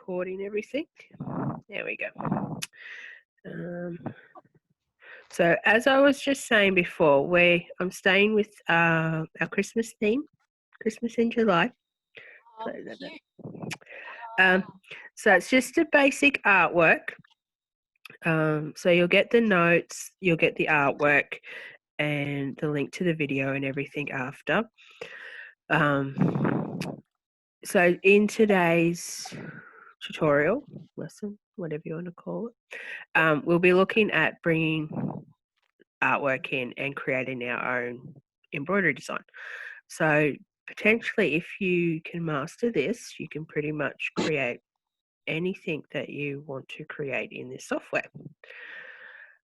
recording everything. There we go. So as I was just saying before, I'm staying with our Christmas theme, Christmas in July. So it's just a basic artwork. So you'll get the notes, you'll get the artwork, and the link to the video and everything after. So in today's tutorial, lesson, whatever you want to call it, we'll be looking at bringing artwork in and creating our own embroidery design. So potentially, if you can master this, you can pretty much create anything that you want to create in this software.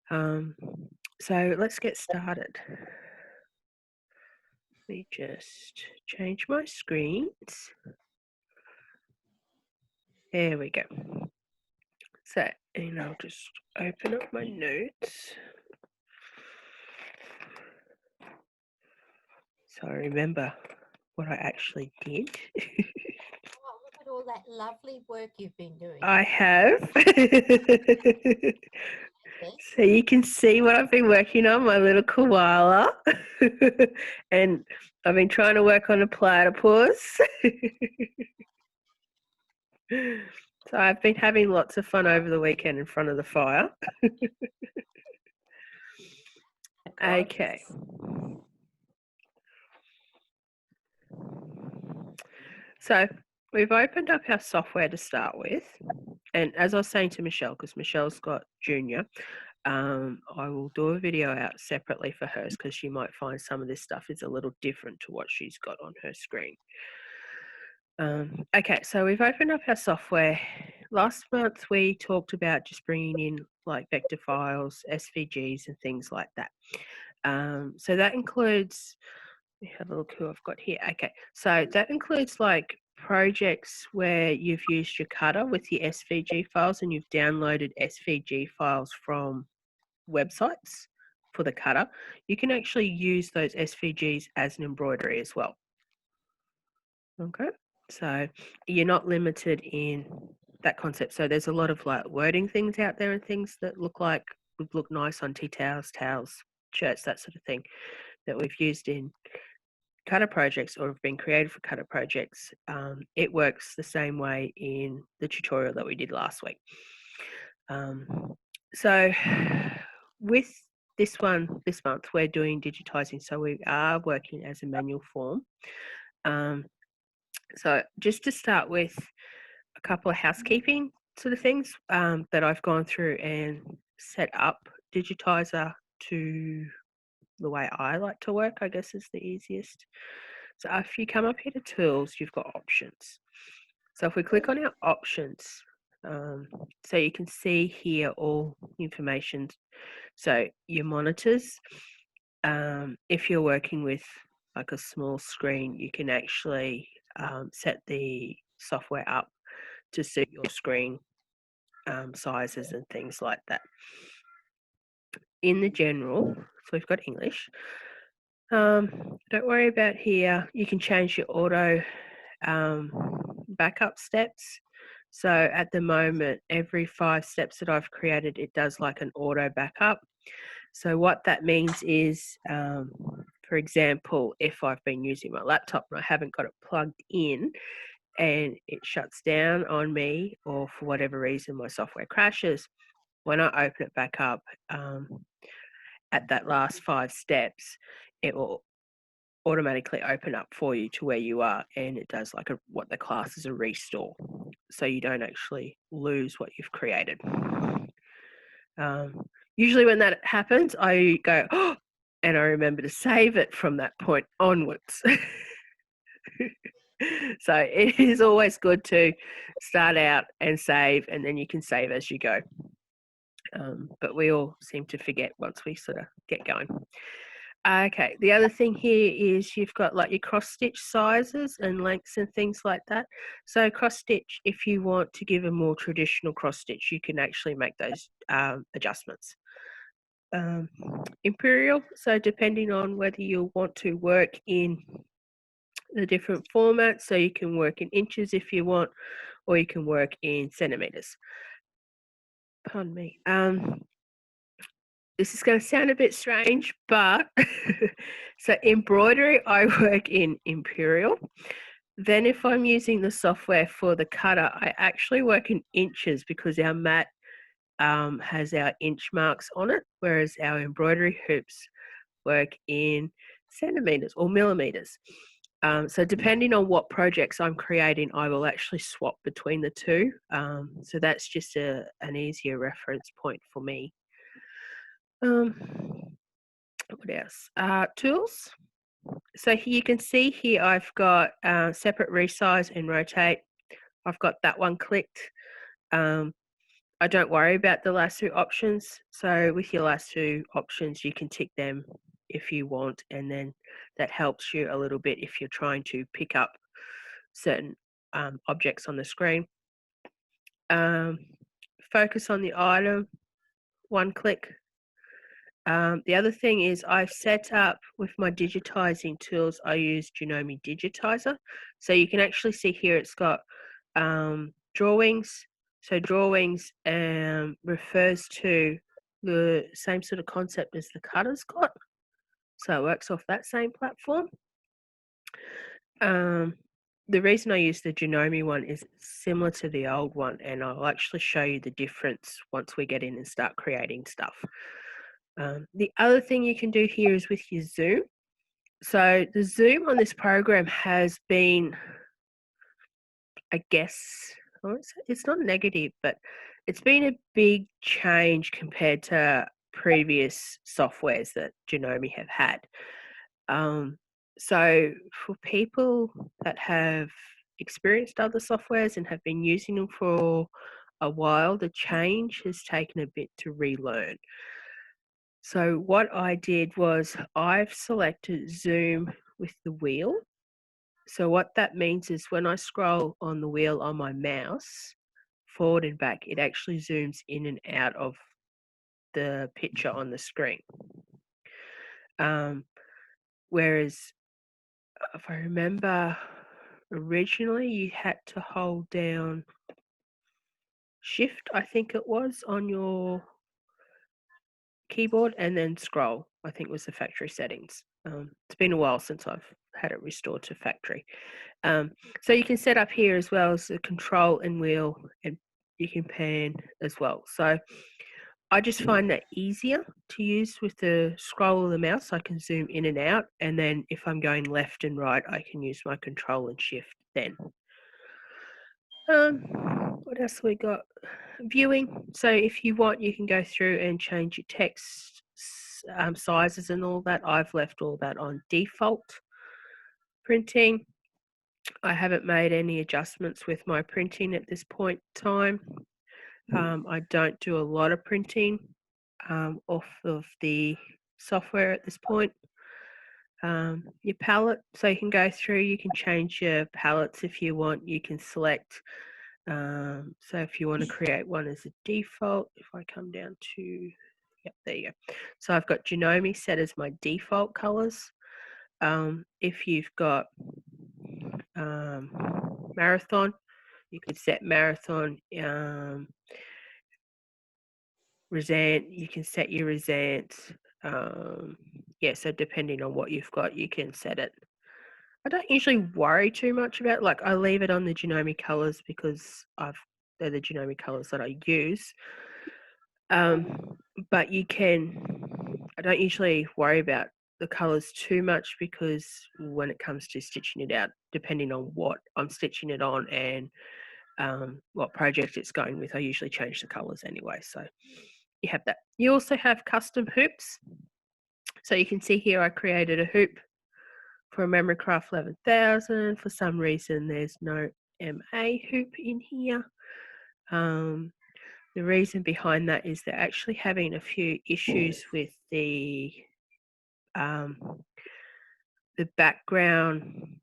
So let's get started. Let me just change my screens. There we go. So, and I'll just open up my notes. So I remember what I actually did. Oh, look at all that lovely work you've been doing. I have. So you can see what I've been working on, my little koala. And I've been trying to work on a platypus. So I've been having lots of fun over the weekend in front of the fire. Okay. So we've opened up our software to start with. And as I was saying to Michelle, because Michelle's got junior, I will do a video out separately for hers because she might find some of this stuff is a little different to what she's got on her screen. Okay, so we've opened up our software. Last month we talked about just bringing in like vector files, SVGs and things like that. So that includes, let me have a look who I've got here. Okay, so that includes like projects where you've used your cutter with your SVG files and you've downloaded SVG files from websites for the cutter. You can actually use those SVGs as an embroidery as well. Okay, so you're not limited in that concept. So there's a lot of like wording things out there and things that would look nice on tea towels, shirts, that sort of thing that we've used in cutter projects or have been created for cutter projects. It works the same way in the tutorial that we did last week. So with this month we're doing digitizing, so we are working as a manual form. So just to start with a couple of housekeeping sort of things that I've gone through and set up Digitizer to the way I like to work, I guess is the easiest. So if you come up here to tools, you've got options. So if we click on our options, so you can see here all information. So your monitors, if you're working with like a small screen, you can actually set the software up to suit your screen sizes and things like that. In the general, so we've got English. Don't worry about here. You can change your auto backup steps. So at the moment, every 5 steps that I've created, it does like an auto backup. So what that means is, for example, if I've been using my laptop and I haven't got it plugged in and it shuts down on me, or for whatever reason my software crashes, when I open it back up at that last 5 steps, it will automatically open up for you to where you are, and it does like what the class is a restore, so you don't actually lose what you've created. Usually when that happens, I go, oh, and I remember to save it from that point onwards. So it is always good to start out and save, and then you can save as you go. But we all seem to forget once we sort of get going. Okay, the other thing here is you've got like your cross stitch sizes and lengths and things like that. So cross stitch, if you want to give a more traditional cross stitch, you can actually make those adjustments. Imperial, so depending on whether you want to work in the different formats. So you can work in inches if you want, or you can work in centimeters. Pardon me. This is going to sound a bit strange, but so embroidery, I work in imperial. Then if I'm using the software for the cutter, I actually work in inches because our mat has our inch marks on it, whereas our embroidery hoops work in centimeters or millimeters. So depending on what projects I'm creating, I will actually swap between the two. So that's just an easier reference point for me. What else? Tools. So here you can see here I've got separate resize and rotate. I've got that one clicked. I don't worry about the lasso options. So with your lasso options, you can tick them if you want, and then that helps you a little bit if you're trying to pick up certain objects on the screen. Focus on the item, one click. The other thing is I've set up with my digitizing tools, I use Janome Digitizer. So you can actually see here it's got drawings. So drawings refers to the same sort of concept as the cutter's got. So it works off that same platform. The reason I use the Janome one is similar to the old one, and I'll actually show you the difference once we get in and start creating stuff. The other thing you can do here is with your zoom. So the zoom on this program has been, I guess, it's not negative, but it's been a big change compared to previous softwares that Janome have had. So for people that have experienced other softwares and have been using them for a while, the change has taken a bit to relearn. So what I did was I've selected zoom with the wheel. So what that means is when I scroll on the wheel on my mouse, forward and back, it actually zooms in and out of the picture on the screen. Whereas if I remember originally, you had to hold down Shift, I think it was, on your keyboard and then scroll, I think was the factory settings. It's been a while since I've had it restored to factory. So you can set up here as well as the control and wheel, and you can pan as well. So I just find that easier to use with the scroll of the mouse. I can zoom in and out, and then if I'm going left and right, I can use my control and shift then. What else we got? Viewing. So if you want, you can go through and change your text sizes and all that. I've left all that on default. Printing. I haven't made any adjustments with my printing at this point in time. I don't do a lot of printing off of the software at this point. Your palette, so you can go through, you can change your palettes if you want. You can select, so if you want to create one as a default, if I come down to, yep, there you go. So I've got Janome set as my default colors. If you've got marathon, you could set marathon. Resent, you can set your resent. Yeah, so depending on what you've got, you can set it. I don't usually worry too much about it. Like I leave it on the Janome colors because they're the Janome colors that I use. But you can, I don't usually worry about the colors too much because when it comes to stitching it out, depending on what I'm stitching it on and what project it's going with, I usually change the colors anyway. So you have that. You also have custom hoops. So you can see here I created a hoop for a Memory Craft 11,000. For some reason, there's no MA hoop in here. The reason behind that is they're actually having a few issues with the background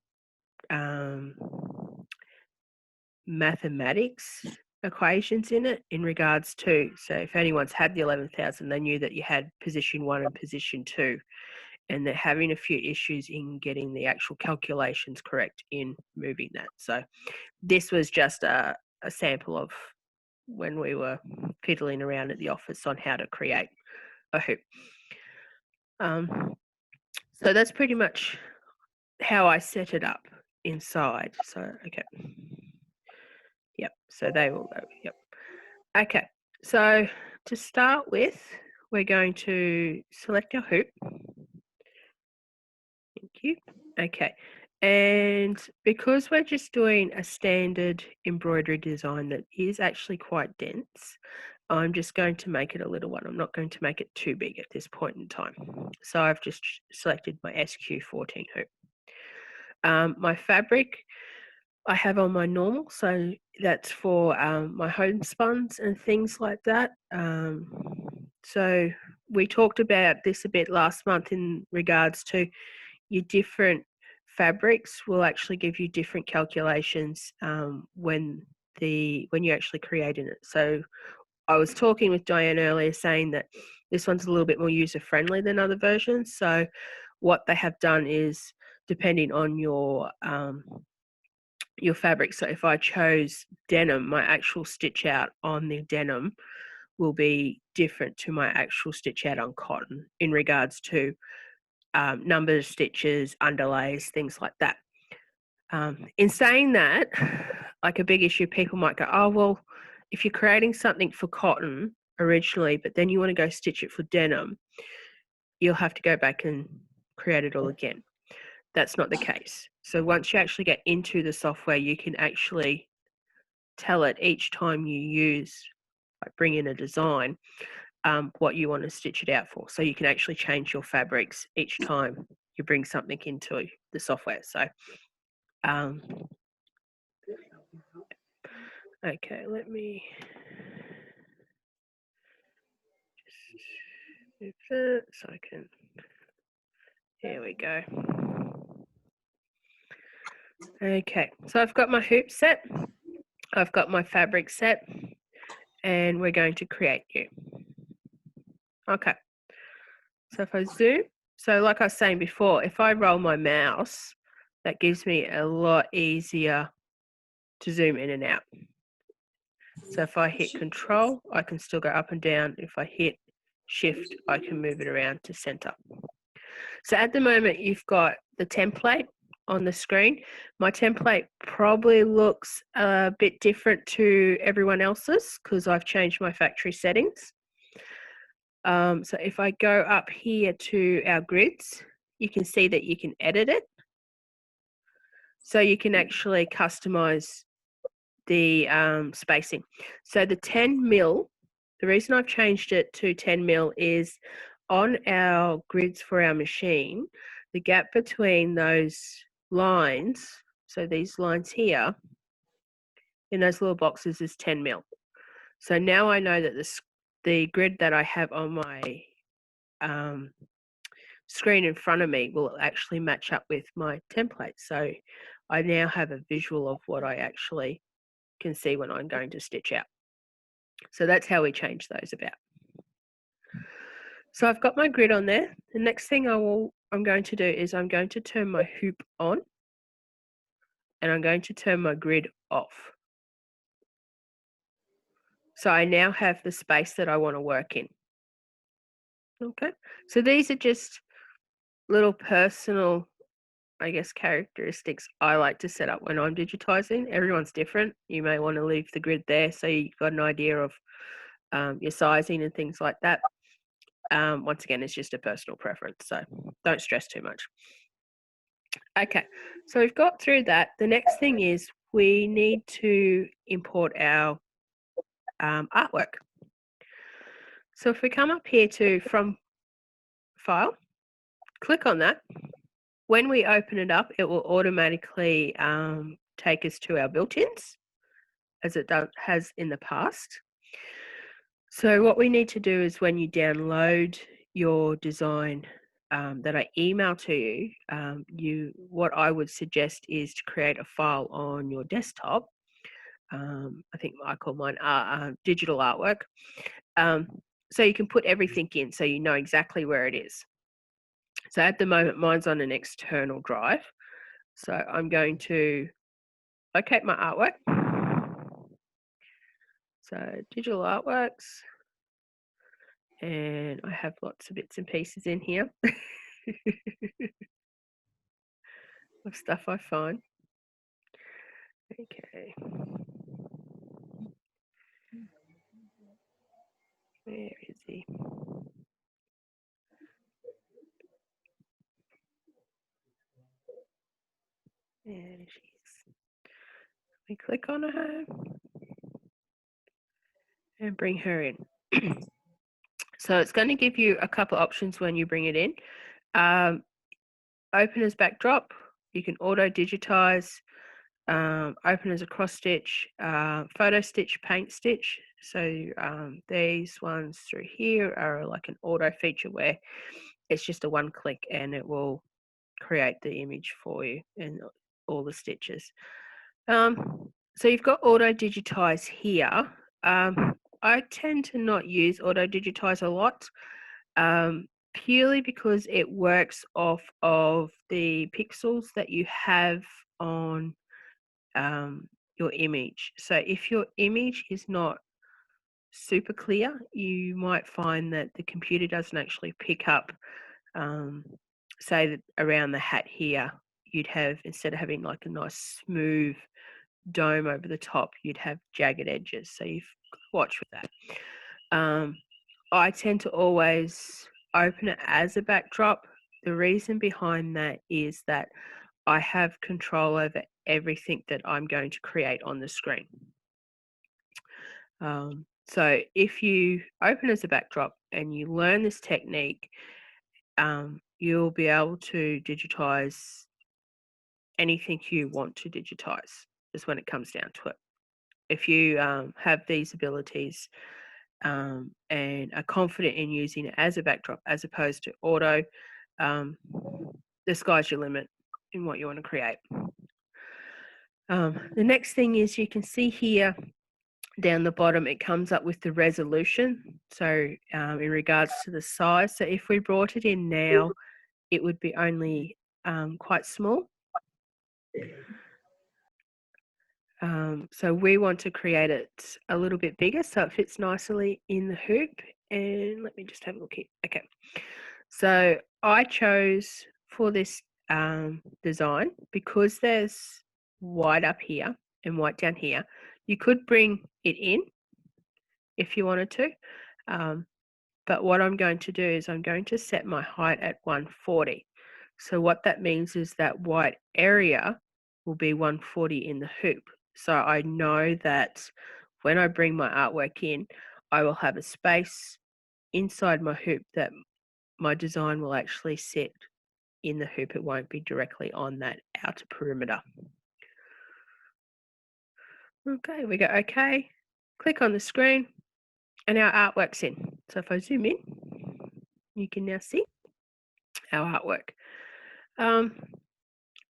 mathematics equations in it in regards to, so if anyone's had the 11,000, they knew that you had position 1 and position 2 and they're having a few issues in getting the actual calculations correct in moving that. So this was just a sample of when we were fiddling around at the office on how to create a hoop. So that's pretty much how I set it up inside. So, okay. Yep, so they will go, yep. Okay, so to start with, we're going to select our hoop. Thank you. Okay, and because we're just doing a standard embroidery design that is actually quite dense, I'm just going to make it a little one. I'm not going to make it too big at this point in time. So I've just selected my SQ14 hoop. My fabric I have on my normal, so that's for my homespuns and things like that. So we talked about this a bit last month in regards to your different fabrics will actually give you different calculations when you're actually creating it. So I was talking with Diane earlier saying that this one's a little bit more user friendly than other versions. So what they have done is depending on your fabric. So if I chose denim, my actual stitch out on the denim will be different to my actual stitch out on cotton in regards to number of stitches, underlays, things like that. In saying that, like a big issue, people might go, oh, well, if you're creating something for cotton originally, but then you want to go stitch it for denim, you'll have to go back and create it all again. That's not the case. So once you actually get into the software, you can actually tell it each time you use, like bring in a design, what you want to stitch it out for. So you can actually change your fabrics each time you bring something into the software. So, okay, let me just move that so I can, here we go. Okay, so I've got my hoop set, I've got my fabric set, and we're going to create you. Okay, so if I zoom, so like I was saying before, if I roll my mouse, that gives me a lot easier to zoom in and out. So if I hit control, I can still go up and down. If I hit shift, I can move it around to center. So at the moment, you've got the template on the screen. My template probably looks a bit different to everyone else's because I've changed my factory settings. So if I go up here to our grids, you can see that you can edit it. So you can actually customize the spacing. So the 10 mil, the reason I've changed it to 10 mil is on our grids for our machine, the gap between those lines, so these lines here, in those little boxes is 10 mil. So now I know that the grid that I have on my screen in front of me will actually match up with my template. So I now have a visual of what I actually can see when I'm going to stitch out. So that's how we change those about. So I've got my grid on there. The next thing I'm going to do is I'm going to turn my hoop on and I'm going to turn my grid off. So I now have the space that I want to work in. Okay, so these are just little personal, I guess, characteristics I like to set up when I'm digitizing. Everyone's different. You may want to leave the grid there so you've got an idea of your sizing and things like that. Once again, it's just a personal preference, so don't stress too much. Okay, so we've got through that. The next thing is we need to import our artwork. So if we come up here to from file, click on that. When we open it up, it will automatically take us to our built-ins, as it has in the past. So what we need to do is when you download your design that I email to you, what I would suggest is to create a file on your desktop. I think I call mine digital artwork. So you can put everything in so you know exactly where it is. So at the moment, mine's on an external drive. So I'm going to locate my artwork. So digital artworks, and I have lots of bits and pieces in here of stuff I find. Okay. Where is he? There she is. We click on her and bring her in. So it's going to give you a couple options when you bring it in. Open as backdrop. You can auto digitize. Open as a cross stitch, photo stitch, paint stitch. So these ones through here are like an auto feature where it's just a one click and it will create the image for you and all the stitches. So you've got auto digitize here. I tend to not use auto digitize a lot, purely because it works off of the pixels that you have on your image. So if your image is not super clear, you might find that the computer doesn't actually pick up, say that around the hat here, you'd have, instead of having like a nice smooth dome over the top, you'd have jagged edges. So you've got to watch with that. I tend to always open it as a backdrop. The reason behind that is that I have control over everything that I'm going to create on the screen. So if you open as a backdrop and you learn this technique, you'll be able to digitize anything you want to digitize, is when it comes down to it. If you have these abilities and are confident in using it as a backdrop as opposed to auto, the sky's your limit in what you want to create. The next thing is you can see here down the bottom, it comes up with the resolution. So in regards to the size, so if we brought it in now, it would be only quite small. So we want to create it a little bit bigger so it fits nicely in the hoop. And let me just have a look here. Okay. So I chose for this design, because there's white up here and white down here, you could bring it in if you wanted to. But what I'm going to do is I'm going to set my height at 140. So what that means is that white area will be 140 in the hoop. So I know that when I bring my artwork in, I will have a space inside my hoop that my design will actually sit in the hoop. It won't be directly on that outer perimeter. Okay, we go okay, click on the screen, and our artwork's in. So if I zoom in, you can now see our artwork.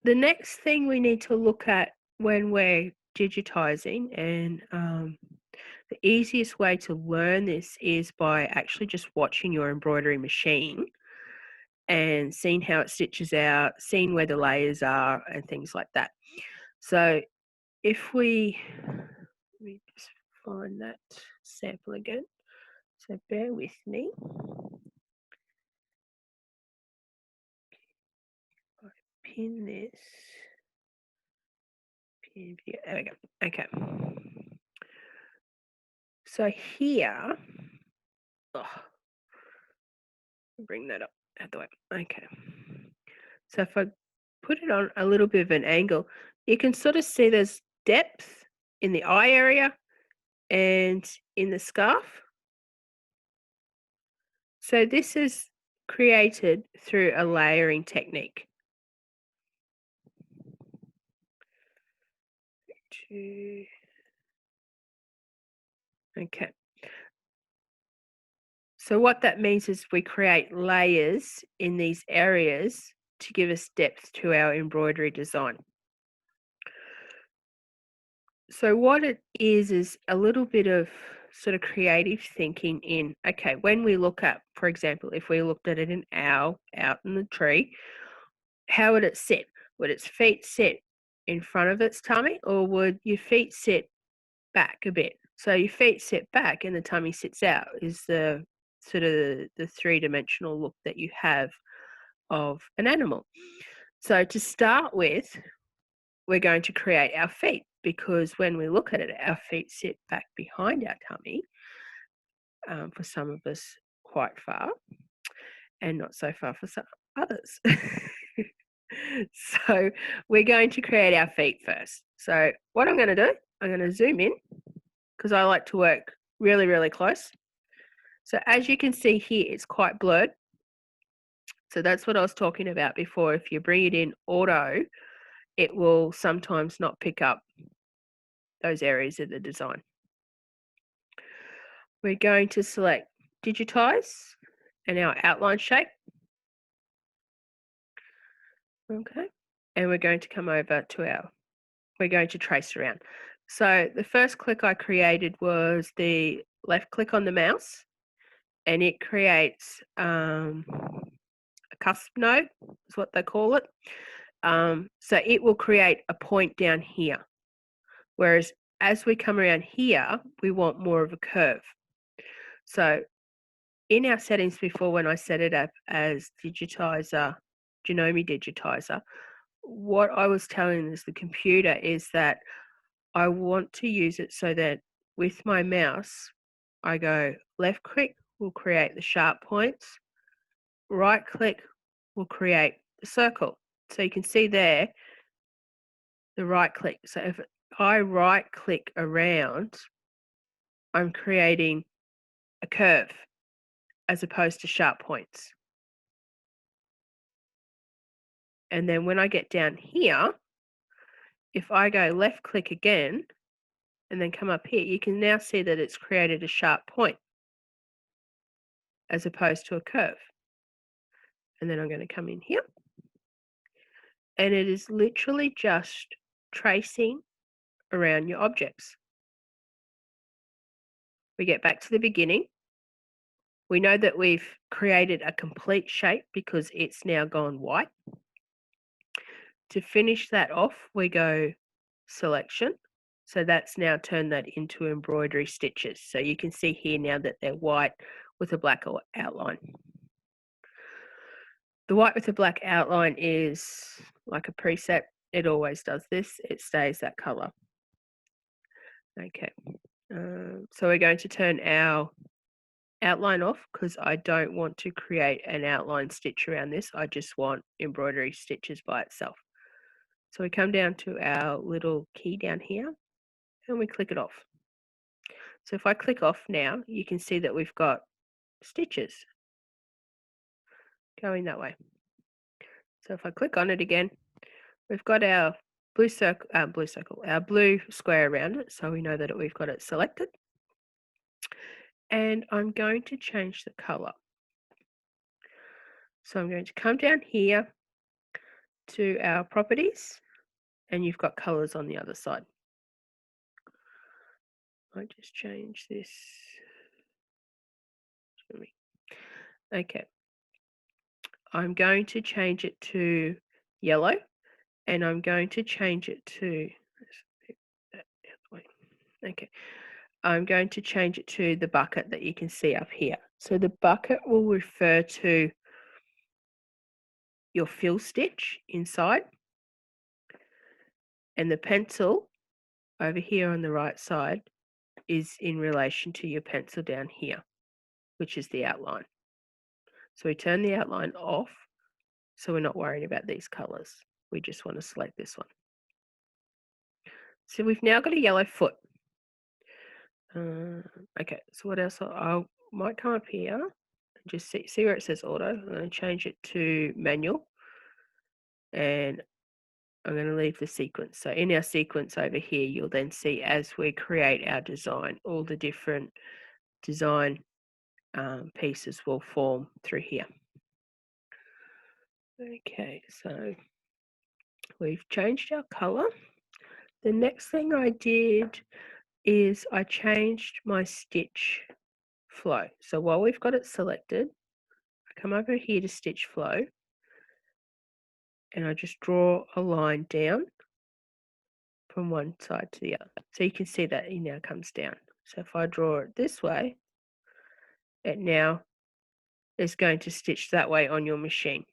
The next thing we need to look at when we're digitizing, and the easiest way to learn this is by actually just watching your embroidery machine and seeing how it stitches out, seeing where the layers are and things like that. So if let me just find that sample again. So bear with me. I pin this. Pin video. There we go. Okay. So here, bring that up out the way. Okay. So if I put it on a little bit of an angle, you can sort of see there's depth in the eye area and in the scarf. So this is created through a layering technique. Okay. So what that means is we create layers in these areas to give us depth to our embroidery design. So what it is a little bit of sort of creative thinking in, okay, when we look at, for example, if we looked at an owl out in the tree, how would it sit? Would its feet sit in front of its tummy, or would your feet sit back a bit? So your feet sit back and the tummy sits out is the sort of the three-dimensional look that you have of an animal. So to start with, we're going to create our feet, because when we look at it, our feet sit back behind our tummy, for some of us quite far, and not so far for some others. So we're going to create our feet first. So what I'm going to do, I'm going to zoom in, because I like to work really, really close. So as you can see here, it's quite blurred. So that's what I was talking about before. If you bring it in auto, it will sometimes not pick up those areas of the design. We're going to select digitize and our outline shape. Okay. And we're going to come over to we're going to trace around. So the first click I created was the left click on the mouse, and it creates a cusp node, is what they call it. So it will create a point down here. Whereas as we come around here, we want more of a curve. So in our settings before, when I set it up as digitizer, Genome digitizer, what I was telling the computer is that I want to use it so that with my mouse, I go left click will create the sharp points, right click will create the circle. So you can see there the right click. So if I right click around, I'm creating a curve as opposed to sharp points. And then when I get down here, if I go left click again and then come up here, you can now see that it's created a sharp point as opposed to a curve. And then I'm going to come in here, and it is literally just tracing around your objects. We get back to the beginning. We know that we've created a complete shape because it's now gone white. To finish that off, we go selection. So that's now turned that into embroidery stitches. So you can see here now that they're white with a black outline. The white with the black outline is like a preset. It always does this. It stays that color. Okay. So we're going to turn our outline off because I don't want to create an outline stitch around this. I just want embroidery stitches by itself. So we come down to our little key down here and we click it off. So if I click off now, you can see that we've got stitches going that way. So if I click on it again, we've got our blue square around it, so we know that we've got it selected. And I'm going to change the color. So I'm going to come down here to our properties, and you've got colors on the other side. I just change this. Okay. I'm going to change it to yellow, and I'm going to change it to, okay, I'm going to change it to the bucket that you can see up here. So the bucket will refer to your fill stitch inside, and the pencil over here on the right side is in relation to your pencil down here, which is the outline. So we turn the outline off, so we're not worried about these colors. We just want to select this one. So we've now got a yellow foot. Okay, so what else? I might come up here and just see where it says auto. I'm going to change it to manual, and I'm going to leave the sequence. So in our sequence over here, you'll then see as we create our design, all the different design pieces will form through here. Okay, so we've changed our color. The next thing I did is I changed my stitch flow. So while we've got it selected, I come over here to stitch flow and I just draw a line down from one side to the other. So you can see that it now comes down. So if I draw it this way, it now is going to stitch that way on your machine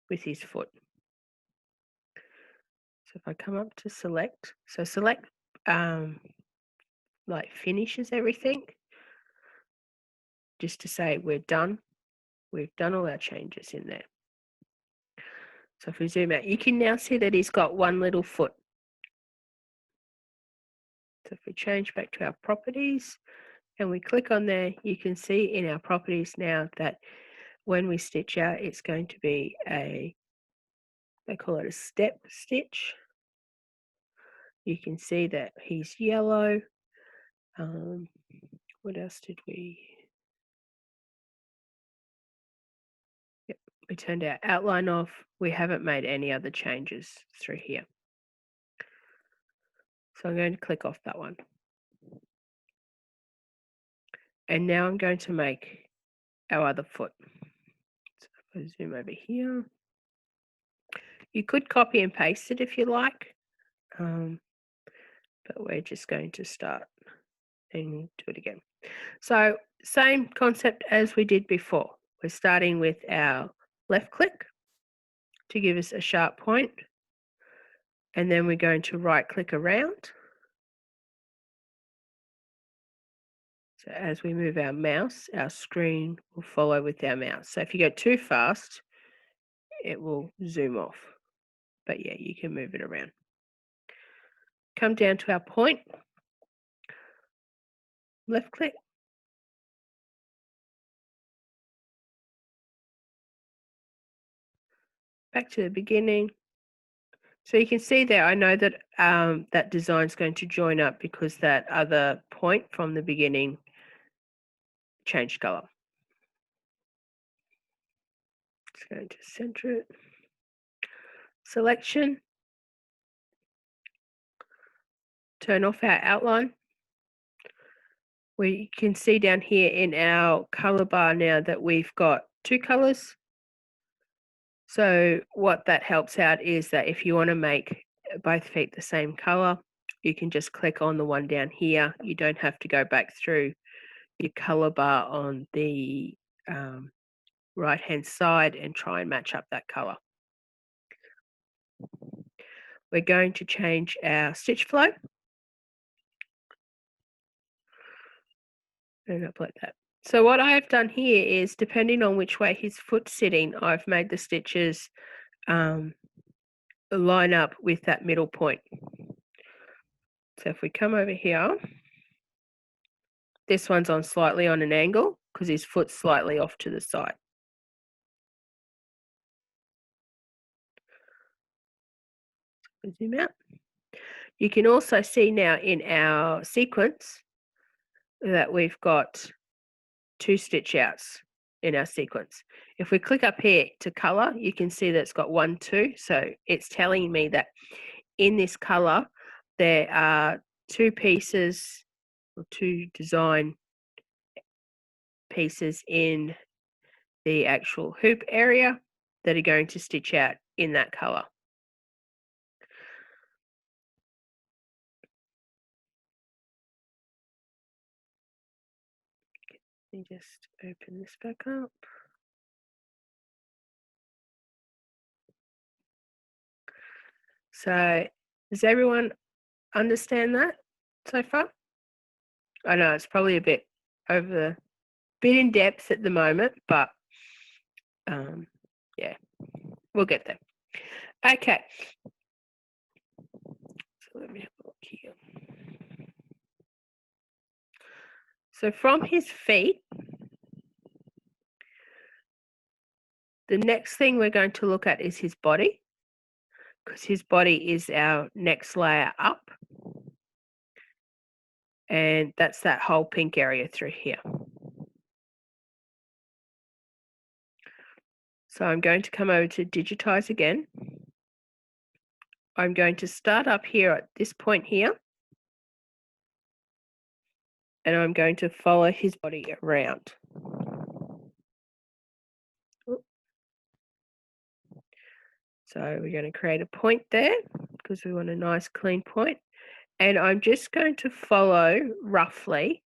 with his foot. So if I come up to select, so select like finishes everything, just to say we're done. We've done all our changes in there. So if we zoom out, you can now see that he's got one little foot. So if we change back to our properties and we click on there, you can see in our properties now that when we stitch out, it's going to be they call it a step stitch. You can see that he's yellow. What else did we? Yep, we turned our outline off. We haven't made any other changes through here. So I'm going to click off that one. And now I'm going to make our other foot. So if I zoom over here, you could copy and paste it if you like, but we're just going to start and do it again. So same concept as we did before. We're starting with our left click to give us a sharp point, and then we're going to right click around. So as we move our mouse, our screen will follow with our mouse. So if you go too fast, it will zoom off. But yeah, you can move it around. Come down to our point, left click. Back to the beginning. So you can see there, I know that that design is going to join up because that other point from the beginning changed color. Just going to center it. Selection. Turn off our outline. We can see down here in our color bar now that we've got two colors. So what that helps out is that if you want to make both feet the same color, you can just click on the one down here. You don't have to go back through your color bar on the right hand side and try and match up that color. We're going to change our stitch flow and up like that. So what I've done here is, depending on which way his foot's sitting, I've made the stitches line up with that middle point. So if we come over here, this one's on slightly on an angle because his foot's slightly off to the side. Zoom out. You can also see now in our sequence that we've got two stitch outs in our sequence. If we click up here to color, you can see that it's got 1, 2. So it's telling me that in this color, there are two pieces or two design pieces in the actual hoop area that are going to stitch out in that color. Let me just open this back up. So does everyone understand that so far? I know it's probably a bit in depth at the moment, but yeah, we'll get there. Okay. So let me have a look here. So from his feet, the next thing we're going to look at is his body, because his body is our next layer up. And that's that whole pink area through here. So I'm going to come over to digitize again. I'm going to start up here at this point here. and I'm going to follow his body around. So we're going to create a point there because we want a nice clean point. And I'm just going to follow roughly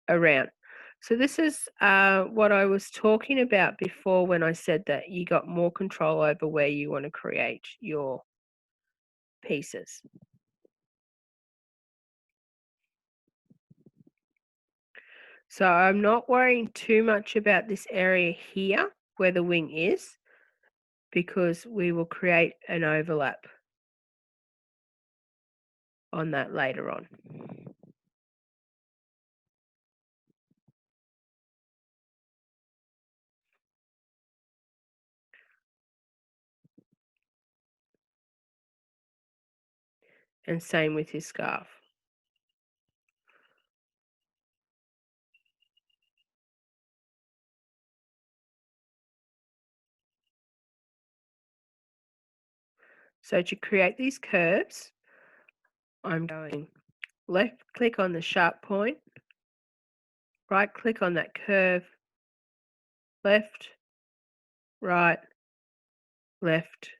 around. So this is what I was talking about before when I said that you got more control over where you want to create your pieces. So I'm not worrying too much about this area here where the wing is, because we will create an overlap on that later on. And same with his scarf. So to create these curves, I'm going left click on the sharp point, right click on that curve, left, right, left,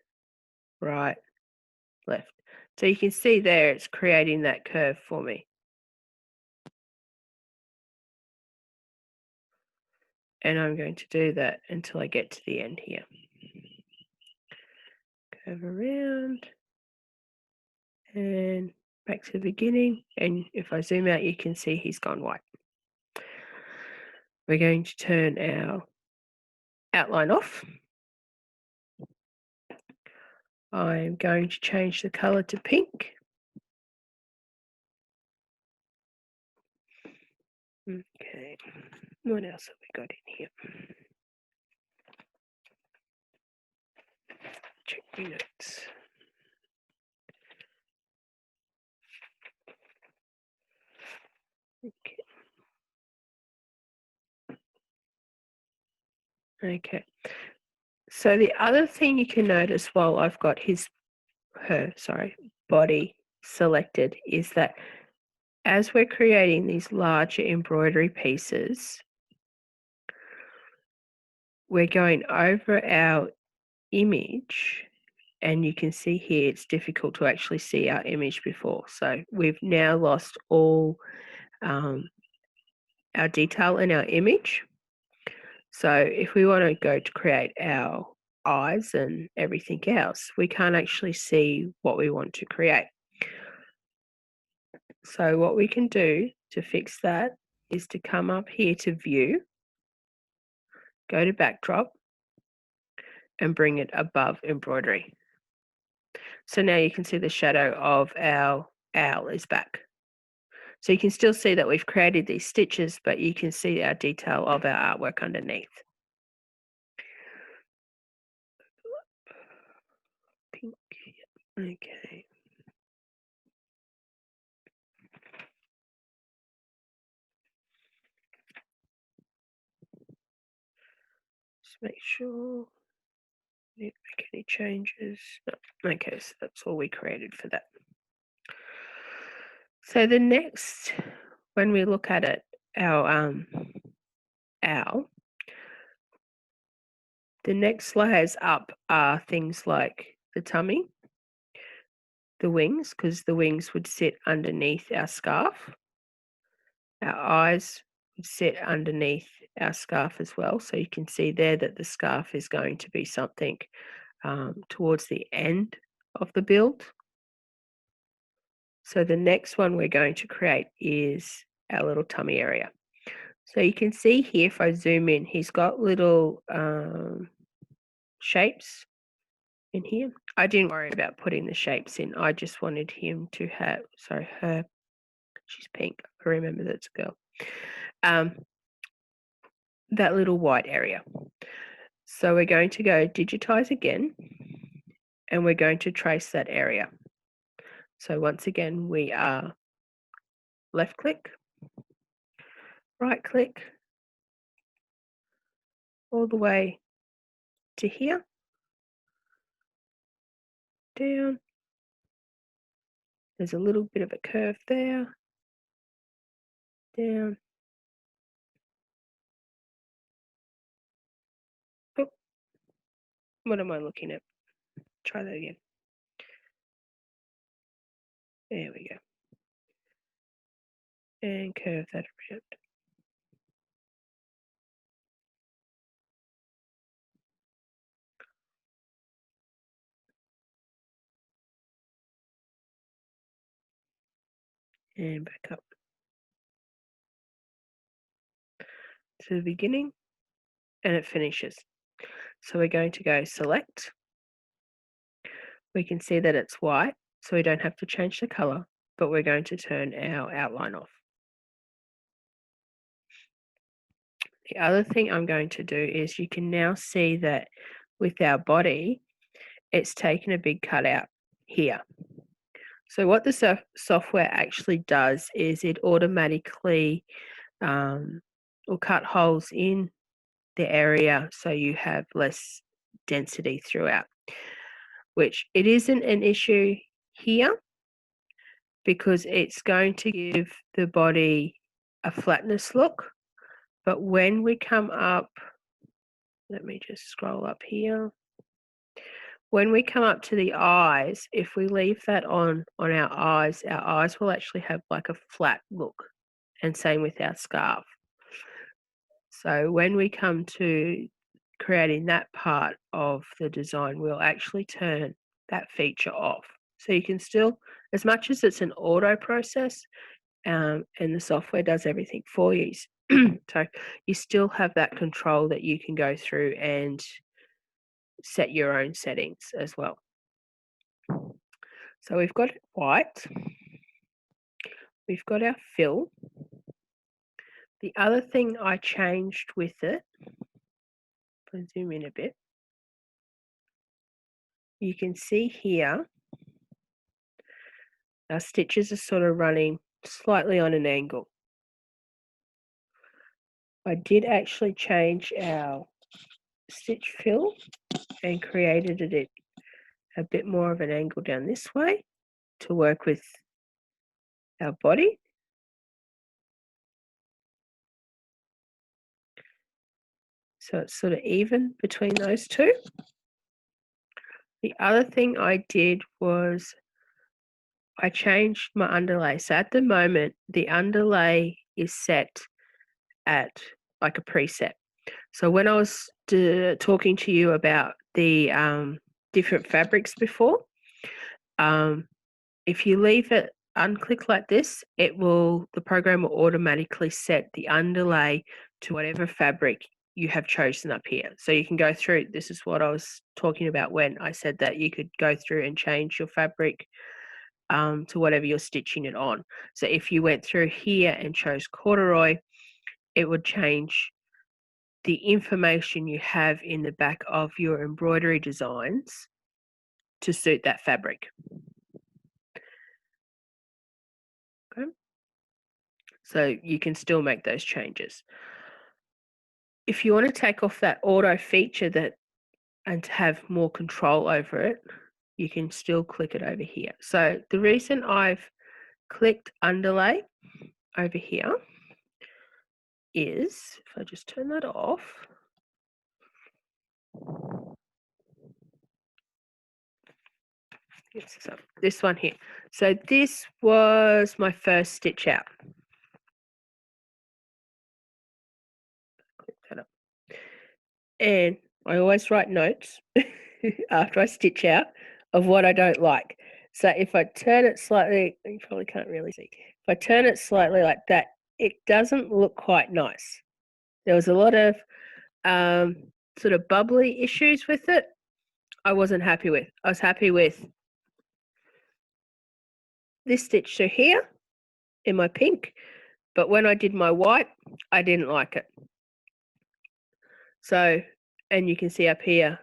right, left. So you can see there it's creating that curve for me. And I'm going to do that until I get to the end here. Curve around and back to the beginning. And if I zoom out, you can see he's gone white. We're going to turn our outline off. I'm going to change the color to pink. Okay, what else have we got in here? Check my notes. Okay. Okay. So the other thing you can notice while I've got her body selected is that as we're creating these larger embroidery pieces, we're going over our image, and you can see here it's difficult to actually see our image before. So we've now lost all our detail in our image. So if we want to go to create our eyes and everything else, we can't actually see what we want to create. So what we can do to fix that is to come up here to view, go to backdrop, and bring it above embroidery. So now you can see the shadow of our owl is back. So you can still see that we've created these stitches, but you can see our detail of our artwork underneath. Pink. Okay. Just make sure we didn't make any changes. No. Okay, so that's all we created for that. So the next, when we look at it, our owl, the next layers up are things like the tummy, the wings, because the wings would sit underneath our scarf. Our eyes would sit underneath our scarf as well. So you can see there that the scarf is going to be something towards the end of the build. So the next one we're going to create is our little tummy area. So you can see here, if I zoom in, he's got little shapes in here. I didn't worry about putting the shapes in. I just wanted him to have, her, she's pink. I remember that's a girl. That little white area. So we're going to go digitize again, and we're going to trace that area. So once again, we are left click, right click, all the way to here, down. There's a little bit of a curve there, down, What am I looking at? Try that again. There we go. And curve that around. And back up to the beginning, and it finishes. So we're going to go select. We can see that it's white, so we don't have to change the color, but we're going to turn our outline off. The other thing I'm going to do is you can now see that with our body, it's taken a big cutout here. So what the software actually does is it automatically will cut holes in the area so you have less density throughout, which it isn't an issue here because it's going to give the body a flatness look. But when we come up, let me just scroll up here. When we come up to the eyes, if we leave that on our eyes will actually have like a flat look, and same with our scarf. So when we come to creating that part of the design, we'll actually turn that feature off. So you can still, as much as it's an auto process, and the software does everything for you, so you still have that control that you can go through and set your own settings as well. So we've got it white. We've got our fill. The other thing I changed with it, if I zoom in a bit, you can see here our stitches are sort of running slightly on an angle. I did actually change our stitch fill and created it a bit more of an angle down this way to work with our body. So it's sort of even between those two. The other thing I did was I changed my underlay. So at the moment, the underlay is set at like a preset. So when I was talking to you about the different fabrics before, if you leave it unclicked like this, the program will automatically set the underlay to whatever fabric you have chosen up here. So you can go through, this is what I was talking about when I said that you could go through and change your fabric to whatever you're stitching it on. So if you went through here and chose corduroy, it would change the information you have in the back of your embroidery designs to suit that fabric. Okay. So you can still make those changes. If you want to take off that auto feature and to have more control over it, you can still click it over here. So the reason I've clicked underlay over here is, if I just turn that off, this one here. So this was my first stitch out. Click that up. And I always write notes after I stitch out of what I don't like. So if I turn it slightly, you probably can't really see. If I turn it slightly like that, it doesn't look quite nice. There was a lot of sort of bubbly issues with it. I wasn't happy with. I was happy with this stitch to here in my pink, but when I did my white, I didn't like it. So, and you can see up here,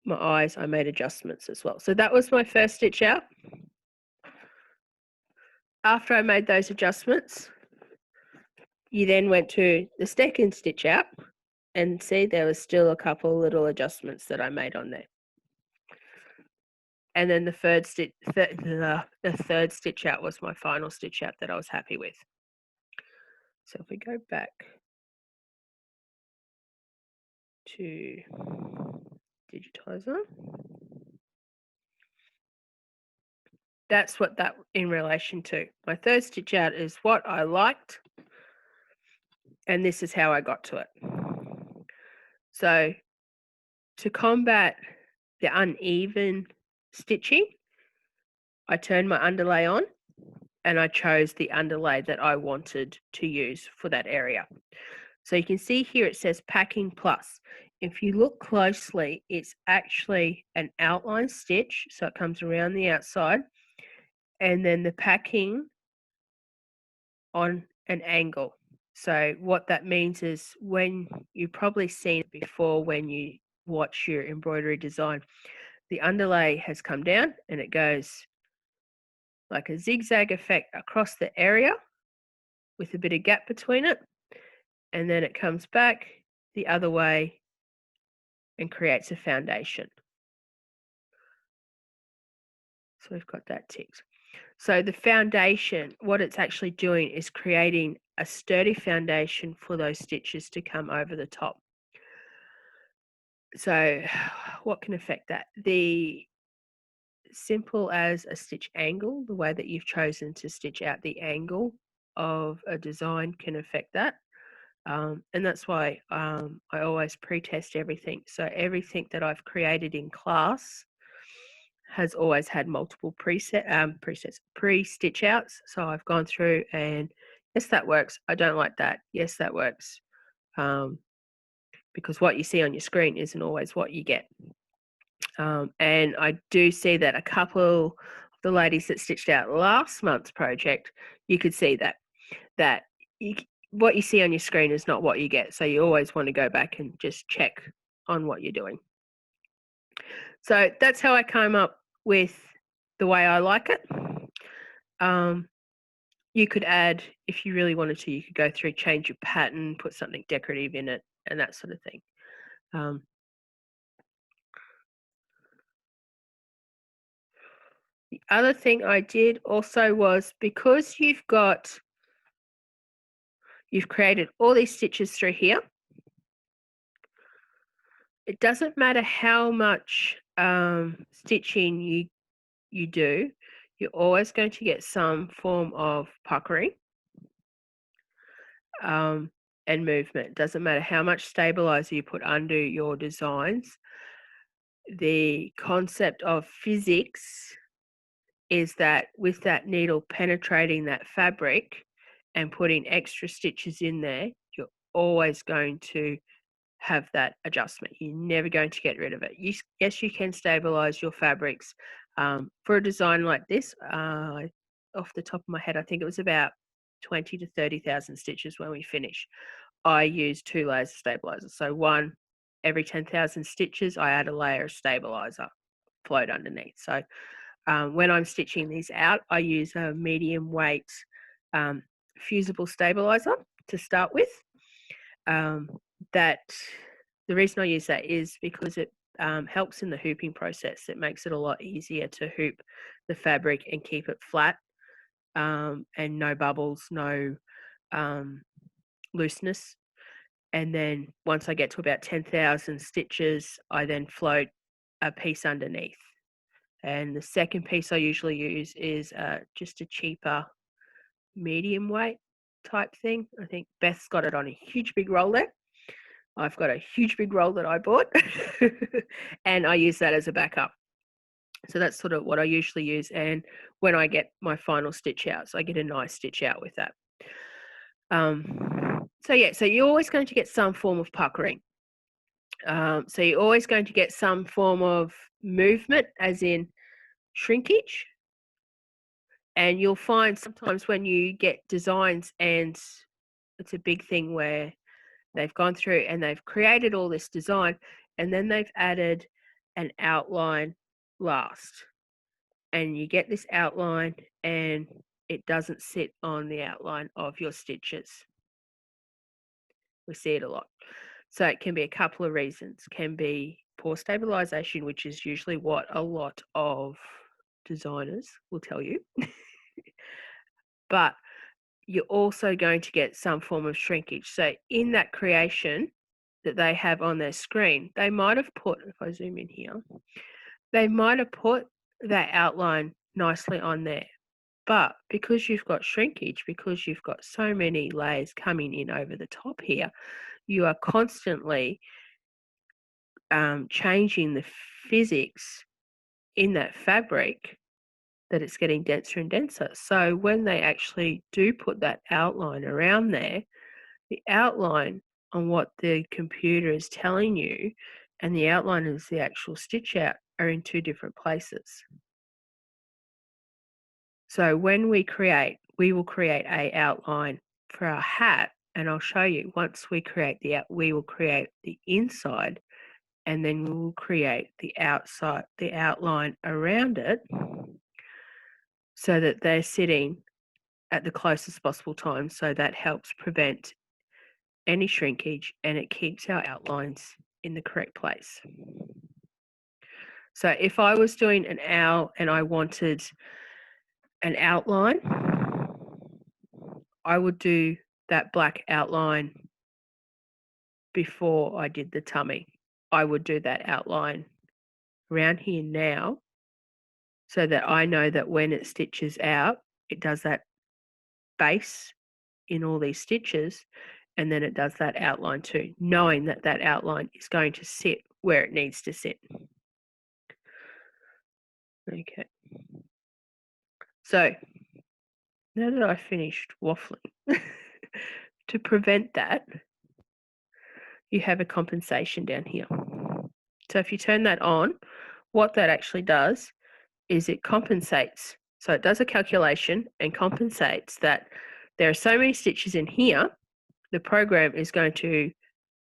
my eyes, I made adjustments as well. So that was my first stitch out. After I made those adjustments, you then went to the second stitch out and see there was still a couple little adjustments that I made on there. And then the third stitch out was my final stitch out that I was happy with. So if we go back to digitizer. That's what that in relation to. My third stitch out is what I liked, and this is how I got to it. So to combat the uneven stitching, I turned my underlay on and I chose the underlay that I wanted to use for that area. So you can see here it says Packing Plus. If you look closely, it's actually an outline stitch, so it comes around the outside, and then the packing on an angle. So what that means is when you've probably seen it before when you watch your embroidery design, the underlay has come down and it goes like a zigzag effect across the area with a bit of gap between it, and then it comes back the other way and creates a foundation. So we've got that ticked. So the foundation, what it's actually doing is creating a sturdy foundation for those stitches to come over the top. So what can affect that? The simple as a stitch angle, the way that you've chosen to stitch out the angle of a design can affect that. And that's why I always pre-test everything. So everything that I've created in class has always had multiple pre-stitch outs. So I've gone through and yes, that works. I don't like that. Yes, that works. Because what you see on your screen isn't always what you get. And I do see that a couple of the ladies that stitched out last month's project, you could see that what you see on your screen is not what you get. So you always want to go back and just check on what you're doing. So that's how I came up with the way I like it. You could add, if you really wanted to, you could go through, change your pattern, put something decorative in it, and that sort of thing. The other thing I did also was because you've created all these stitches through here, it doesn't matter how much stitching you do, you're always going to get some form of puckering and movement. It doesn't matter how much stabilizer you put under your designs. The concept of physics is that with that needle penetrating that fabric and putting extra stitches in there, you're always going to have that adjustment. You're never going to get rid of it. Yes, you can stabilize your fabrics. For a design like this, off the top of my head, I think it was about 20 to 30,000 stitches when we finish. I use 2 layers of stabilizer. So one every 10,000 stitches, I add a layer of stabilizer float underneath. So when I'm stitching these out, I use a medium weight fusible stabilizer to start with. That the reason I use that is because it helps in the hooping process. It makes it a lot easier to hoop the fabric and keep it flat and no bubbles, no looseness. And then once I get to about 10,000 stitches, I then float a piece underneath. And the second piece I usually use is just a cheaper medium weight type thing. I think Beth's got it on a huge big roll there. I've got a huge big roll that I bought and I use that as a backup. So that's sort of what I usually use. And when I get my final stitch out, so I get a nice stitch out with that. So you're always going to get some form of puckering. So you're always going to get some form of movement, as in shrinkage. And you'll find sometimes when you get designs, and it's a big thing where they've gone through and they've created all this design and then they've added an outline last. And you get this outline and it doesn't sit on the outline of your stitches. We see it a lot. So it can be a couple of reasons. It can be poor stabilization, which is usually what a lot of designers will tell you. But you're also going to get some form of shrinkage. So in that creation, that they have on their screen, they might have put, if I zoom in here, they might have put that outline nicely on there. But because you've got shrinkage, because you've got so many layers coming in over the top here, you are constantly changing the physics in that fabric, that it's getting denser and denser. So when they actually do put that outline around there, the outline on what the computer is telling you and the outline is the actual stitch out are in two different places. So when we will create a outline for our hat, and I'll show you once we create we will create the inside, and then we will create the outside, the outline around it, so that they're sitting at the closest possible time. So that helps prevent any shrinkage and it keeps our outlines in the correct place. So if I was doing an owl and I wanted an outline, I would do that black outline before I did the tummy. I would do that outline around here now, so that I know that when it stitches out, it does that base in all these stitches, and then it does that outline too, knowing that that outline is going to sit where it needs to sit. Okay. So now that I've finished waffling, to prevent that, you have a compensation down here. So if you turn that on, what that actually does is it compensates. So it does a calculation and compensates that there are so many stitches in here. The program is going to,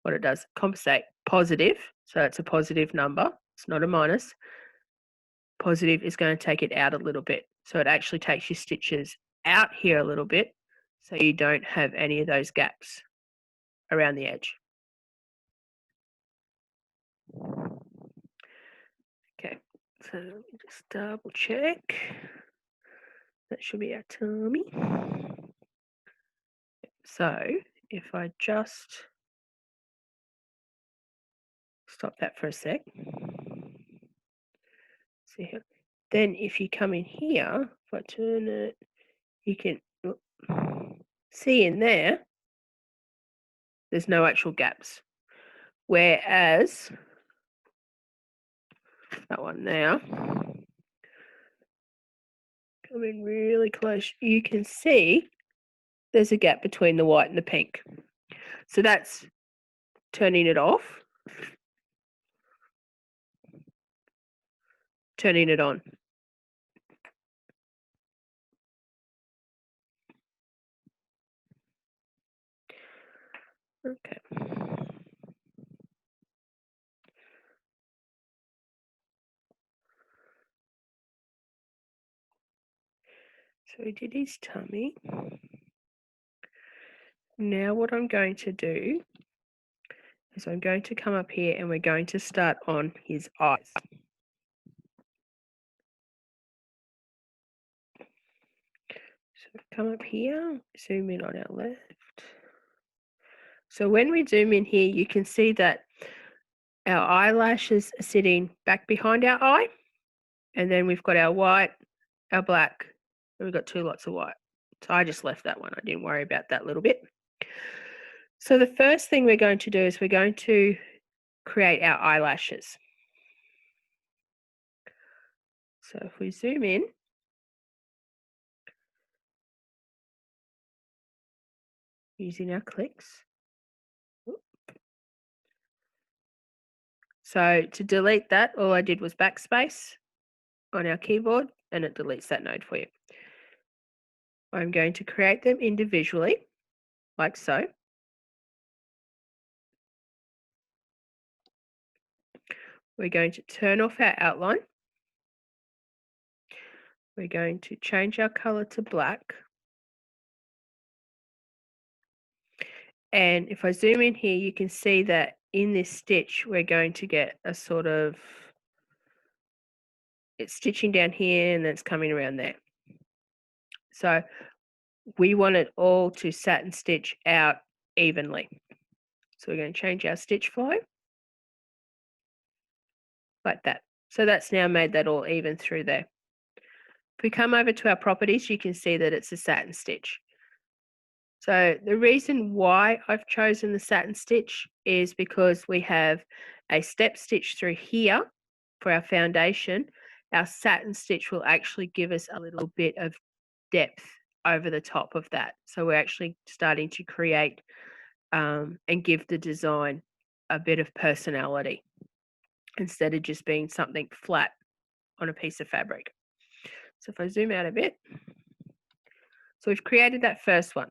what it does, compensate positive. So it's a positive number. It's not a minus. Positive is going to take it out a little bit. So it actually takes your stitches out here a little bit, so you don't have any of those gaps around the edge. Okay, so let me just double check. That should be our tummy. So if I just stop that for a sec. See here. Then if you come in here, if I turn it, you can see in there, there's no actual gaps. Whereas that one now, come in really close, you can see there's a gap between the white and the pink. So that's turning it off, turning it on. Okay. So we did his tummy. Now what I'm going to do is I'm going to come up here and we're going to start on his eyes. So come up here, zoom in on our left. So when we zoom in here, you can see that our eyelashes are sitting back behind our eye. And then we've got our white, our black, and we've got two lots of white. So I just left that one. I didn't worry about that little bit. So the first thing we're going to do is we're going to create our eyelashes. So if we zoom in, using our clicks. So to delete that, all I did was backspace on our keyboard and it deletes that node for you. I'm going to create them individually, like so. We're going to turn off our outline. We're going to change our color to black. And if I zoom in here, you can see that in this stitch, we're going to get a sort of, it's stitching down here and then it's coming around there. So we want it all to satin stitch out evenly. So we're going to change our stitch flow like that. So that's now made that all even through there. If we come over to our properties, you can see that it's a satin stitch. So the reason why I've chosen the satin stitch is because we have a step stitch through here for our foundation. Our satin stitch will actually give us a little bit of depth over the top of that. So we're actually starting to create and give the design a bit of personality instead of just being something flat on a piece of fabric. So if I zoom out a bit, so we've created that first one.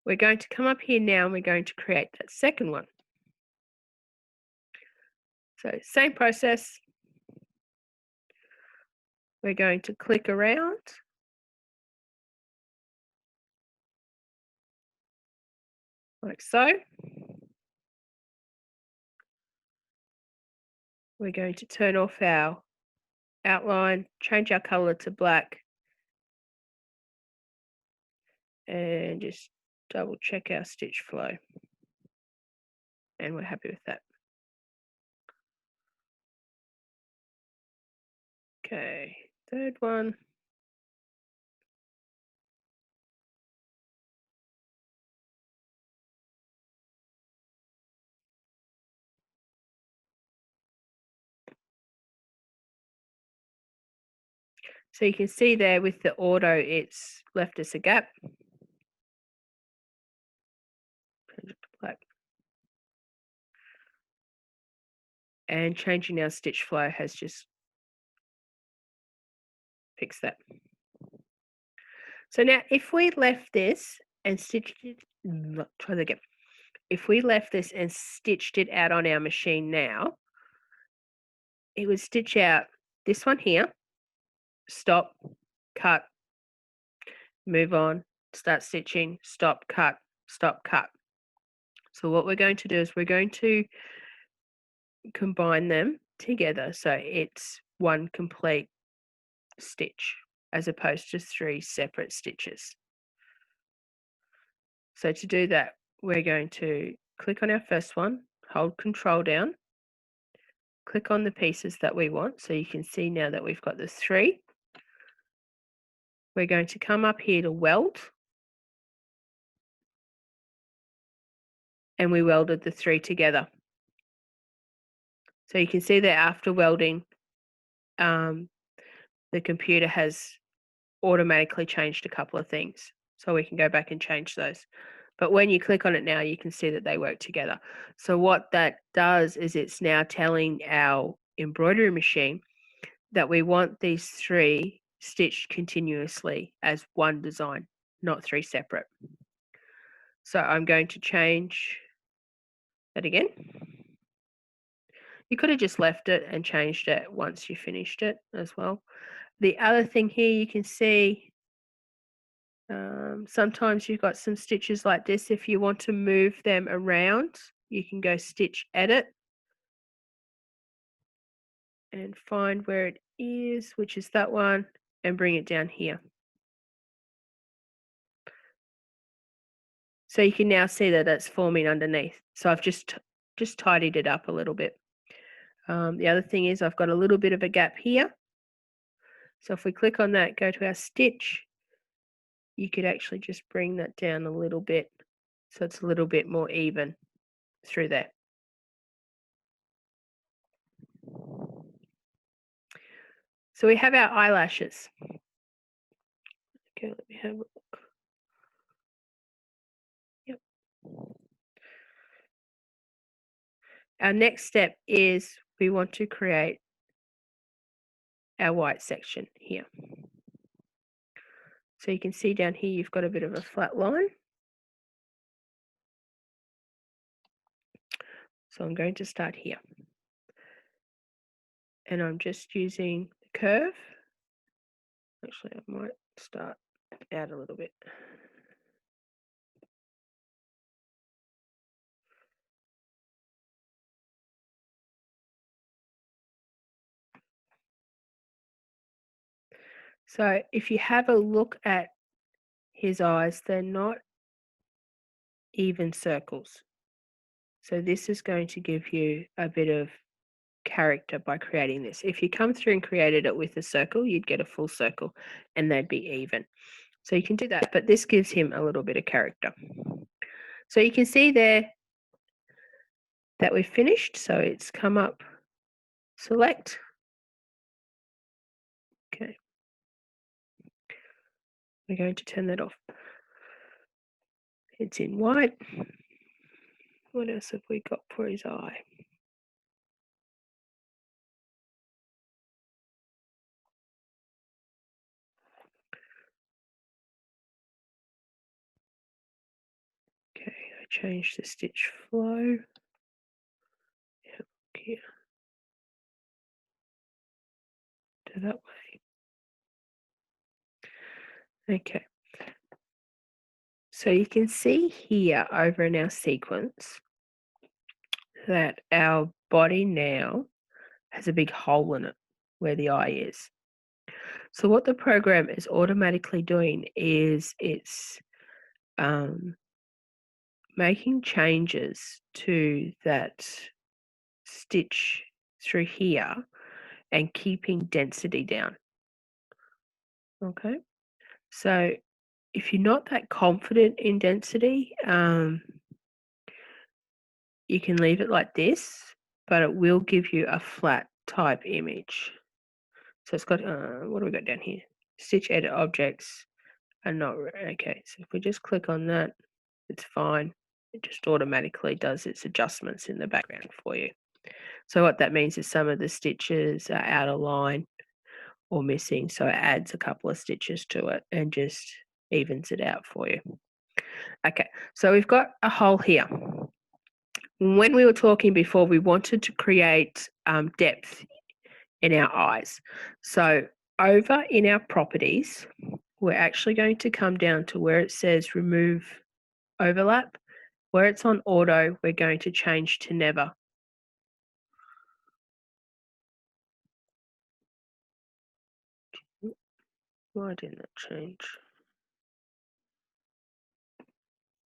We're going to come up here now and we're going to create that second one. So same process. We're going to click around. Like so. We're going to turn off our outline, change our color to black, and just double check our stitch flow. And we're happy with that. Okay, third one. So you can see there with the auto, it's left us a gap. Change it to black. And changing our stitch flow has just fixed that. So now if we left this and stitched it, try that again. If we left this and stitched it out on our machine now, it would stitch out this one here, stop, cut, move on, start stitching, stop, cut, stop, cut. So what we're going to do is we're going to combine them together so it's one complete stitch as opposed to 3 separate stitches. So to do that, we're going to click on our first one, hold Control down, click on the pieces that we want. So you can see now that we've got the 3. We're going to come up here to weld, and we welded the 3 together. So you can see that after welding, the computer has automatically changed a couple of things. So we can go back and change those. But when you click on it now, you can see that they work together. So what that does is it's now telling our embroidery machine that we want these 3 stitched continuously as one design, not 3 separate. So I'm going to change that again. You could have just left it and changed it once you finished it as well. The other thing here you can see, sometimes you've got some stitches like this. If you want to move them around, you can go stitch edit and find where it is, which is that one, and bring it down here. So you can now see that it's forming underneath. So I've just tidied it up a little bit. The other thing is I've got a little bit of a gap here. So if we click on that, go to our stitch, you could actually just bring that down a little bit so it's a little bit more even through there. So we have our eyelashes. Okay, let me have a look. Yep. Our next step is we want to create our white section here. So you can see down here you've got a bit of a flat line. So I'm going to start here. And I'm just using the curve. Actually, I might start out a little bit. So if you have a look at his eyes, they're not even circles. So this is going to give you a bit of character by creating this. If you come through and created it with a circle, you'd get a full circle and they'd be even. So you can do that, but this gives him a little bit of character. So you can see there that we've finished. So it's come up, select. Okay. We're going to turn that off. It's in white. What else have we got for his eye? Okay, I changed the stitch flow. Here to that way. Okay. So you can see here over in our sequence that our body now has a big hole in it where the eye is. So what the program is automatically doing is it's making changes to that stitch through here and keeping density down. Okay, so if you're not that confident in density, you can leave it like this, but it will give you a flat type image. So it's got, what do we got down here? Stitch edit objects are not, okay, so if we just click on that, it's fine. It just automatically does its adjustments in the background for you. So what that means is some of the stitches are out of line or missing, so it adds a couple of stitches to it and just evens it out for you. Okay, so we've got a hole here. When we were talking before, we wanted to create depth in our eyes. So over in our properties, we're actually going to come down to where it says remove overlap. Where it's on auto, we're going to change to never. Why didn't it change?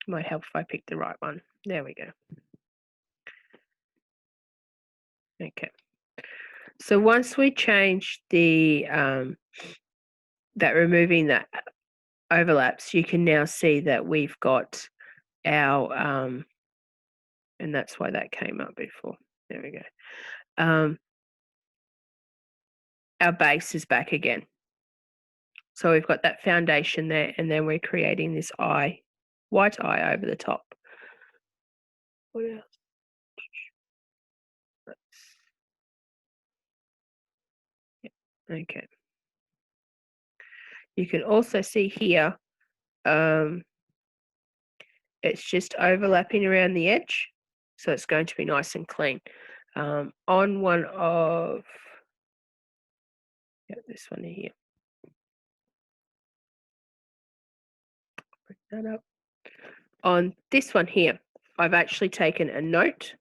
Might help if I pick the right one. There we go. Okay. So once we change the that removing that overlaps, you can now see that we've got our and that's why that came up before. There we go. Our base is back again. So we've got that foundation there, and then we're creating this eye, white eye over the top. What else? Okay. You can also see here, it's just overlapping around the edge, so it's going to be nice and clean. On one of, this one here. Bring that up. On this one here, I've actually taken a note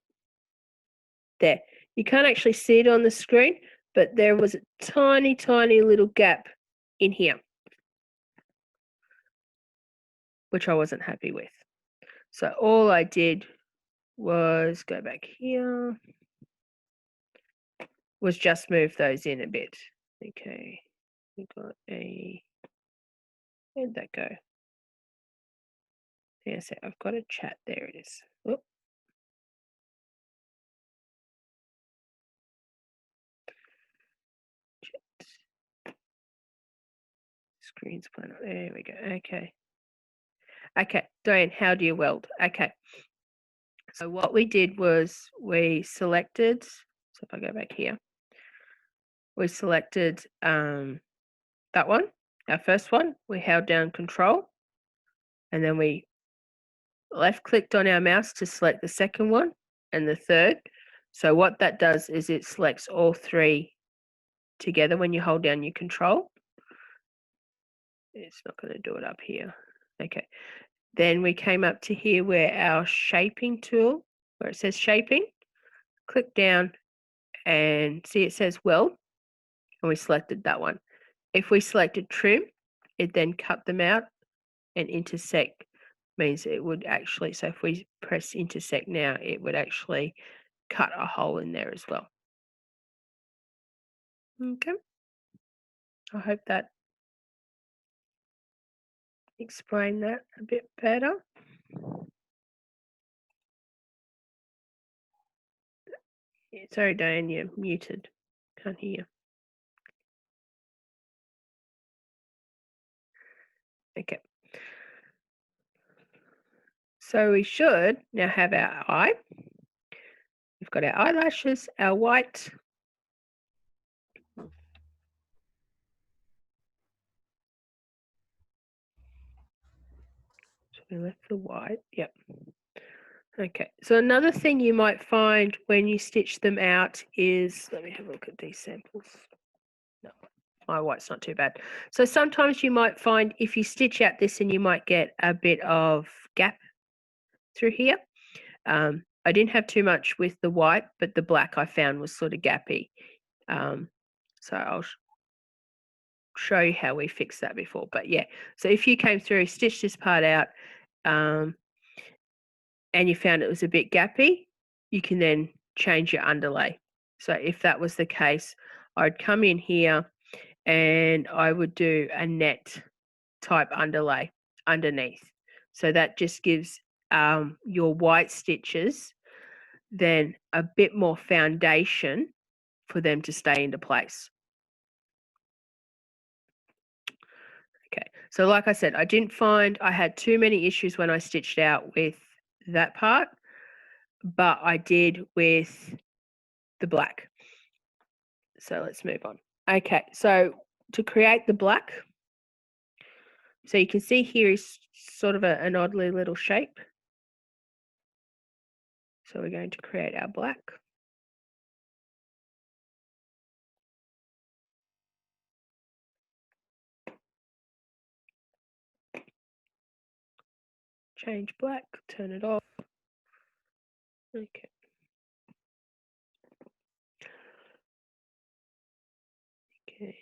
there. You can't actually see it on the screen, but there was a tiny, tiny little gap in here, which I wasn't happy with. So all I did was go back here, was just move those in a bit. Okay, we got a, where'd that go? Yes, I've got a chat, there it is. Oh. Chat. Screen's playing, there we go, okay. Okay, Diane, how do you weld? Okay. So what we did was we selected, so if I go back here, we selected that one, our first one, we held down control, and then we left clicked on our mouse to select the second one and the third. So what that does is it selects all three together when you hold down your control. It's not going to do it up here. Okay. Then we came up to here where our shaping tool, where it says shaping, click down and see it says weld, and we selected that one. If we selected trim, it then cut them out and intersect means it would actually, so if we press intersect now, it would actually cut a hole in there as well. Okay, I hope that explained that a bit better. Yeah, sorry, Diane, you're muted. Can't hear you. Okay. So we should now have our eye. We've got our eyelashes, our white. So we left the white. Yep. Okay. So another thing you might find when you stitch them out is, let me have a look at these samples. No, my white's not too bad. So sometimes you might find if you stitch out this and you might get a bit of gap through here. I didn't have too much with the white, but the black I found was sort of gappy. So I'll show you how we fixed that before. But yeah, so if you came through, stitch this part out, and you found it was a bit gappy, you can then change your underlay. So if that was the case, I'd come in here and I would do a net type underlay underneath. So that just gives your white stitches then a bit more foundation for them to stay into place. Okay, so like I said, I didn't find I had too many issues when I stitched out with that part, but I did with the black. So let's move on. Okay, so to create the black, so you can see here is sort of an oddly little shape. So we're going to create our black. Change black, turn it off. Okay. Okay.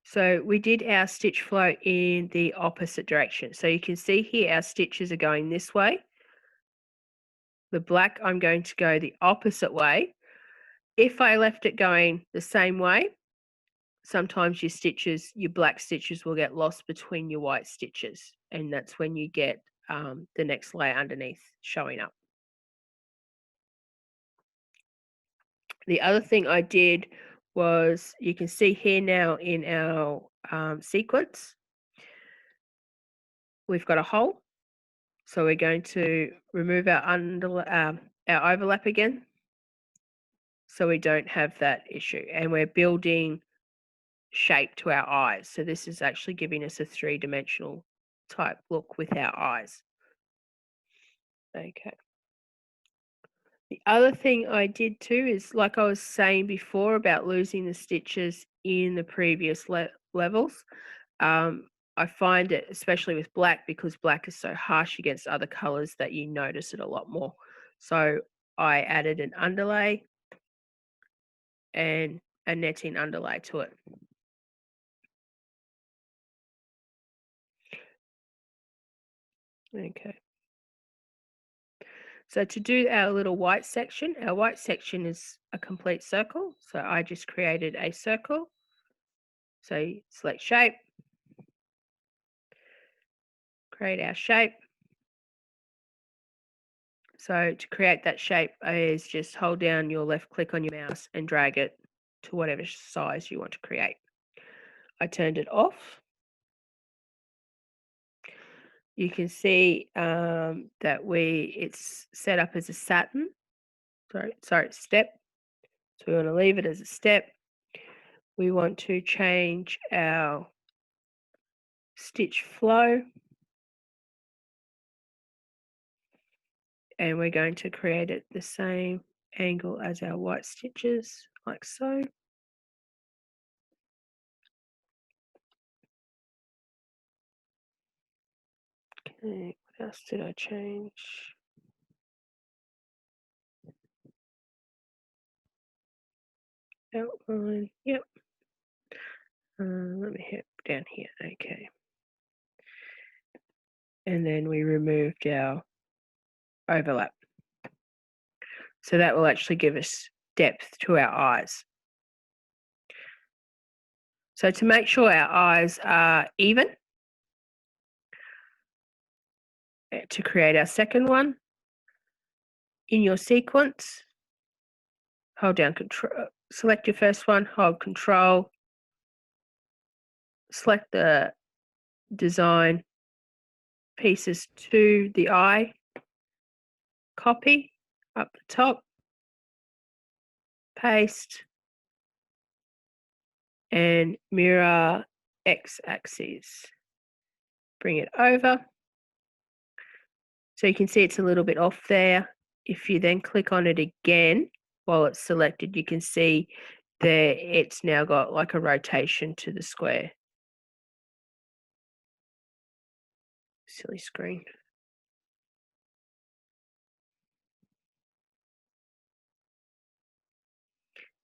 So we did our stitch flow in the opposite direction. So you can see here our stitches are going this way. The black, I'm going to go the opposite way. If I left it going the same way, sometimes your black stitches will get lost between your white stitches. And that's when you get the next layer underneath showing up. The other thing I did was, you can see here now in our sequence, we've got a hole. So we're going to remove our overlap again, so we don't have that issue. And we're building shape to our eyes. So this is actually giving us a three-dimensional type look with our eyes. Okay. The other thing I did too is, like I was saying before about losing the stitches in the previous levels, I find it, especially with black, because black is so harsh against other colors, that you notice it a lot more. So I added an underlay and a netting underlay to it. Okay. So to do our little white section is a complete circle. So I just created a circle. So select shape, create our shape. So to create that shape is just hold down your left click on your mouse and drag it to whatever size you want to create. I turned it off. You can see that it's set up as a satin. Sorry, step. So we want to leave it as a step. We want to change our stitch flow. And we're going to create it the same angle as our white stitches, like so. Okay, what else did I change? Outline, yep. Let me hit down here, okay. and then we removed our overlap. So that will actually give us depth to our eyes. So to make sure our eyes are even, to create our second one, in your sequence, hold down control, select your first one, hold control, select the design pieces to the eye, copy up the top, paste, and mirror x-axis. Bring it over. So you can see it's a little bit off there. If you then click on it again while it's selected, you can see there it's now got like a rotation to the square. Silly screen.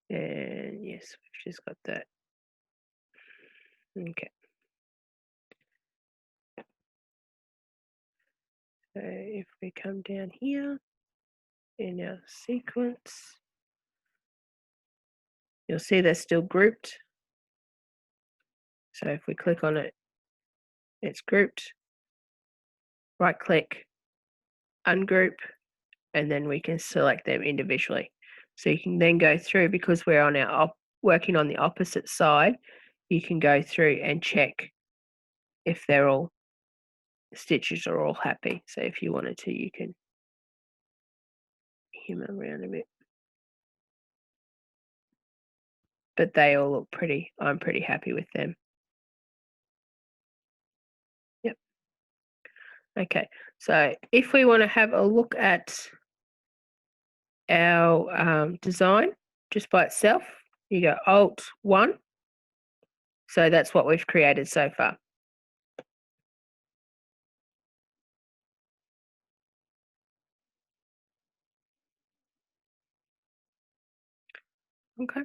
And yes, we've just got that. Okay. So if we come down here in our sequence, you'll see they're still grouped. So if we click on it, it's grouped. Right click, ungroup, and then we can select them individually. So you can then go through, because we're on our working on the opposite side, you can go through and check if they're all, the stitches are all happy. So if you wanted to, you can hem around a bit. But they all look pretty. I'm pretty happy with them. Yep. Okay. So if we want to have a look at our design just by itself, you go Alt-1. So that's what we've created so far. Okay.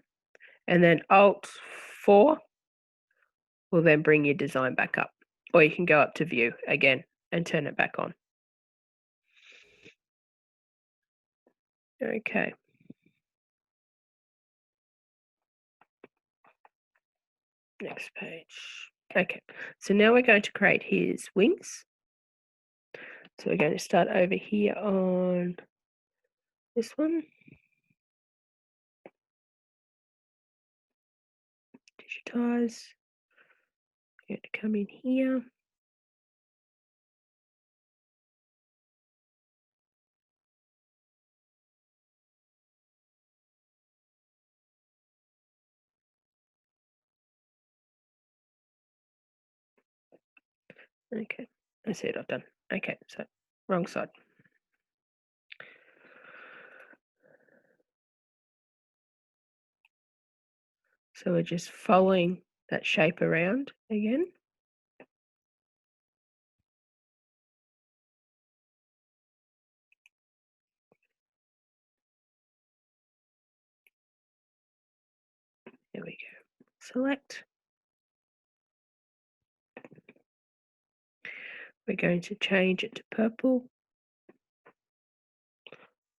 And then Alt-4 will then bring your design back up. Or you can go up to View again and turn it back on. Okay. Next page. Okay. So now we're going to create his wings. So we're going to start over here on this one. Digitize. Going to come in here. Okay, I see it, I've done. Okay, so wrong side. So we're just following that shape around again. There we go. Select. We're going to change it to purple.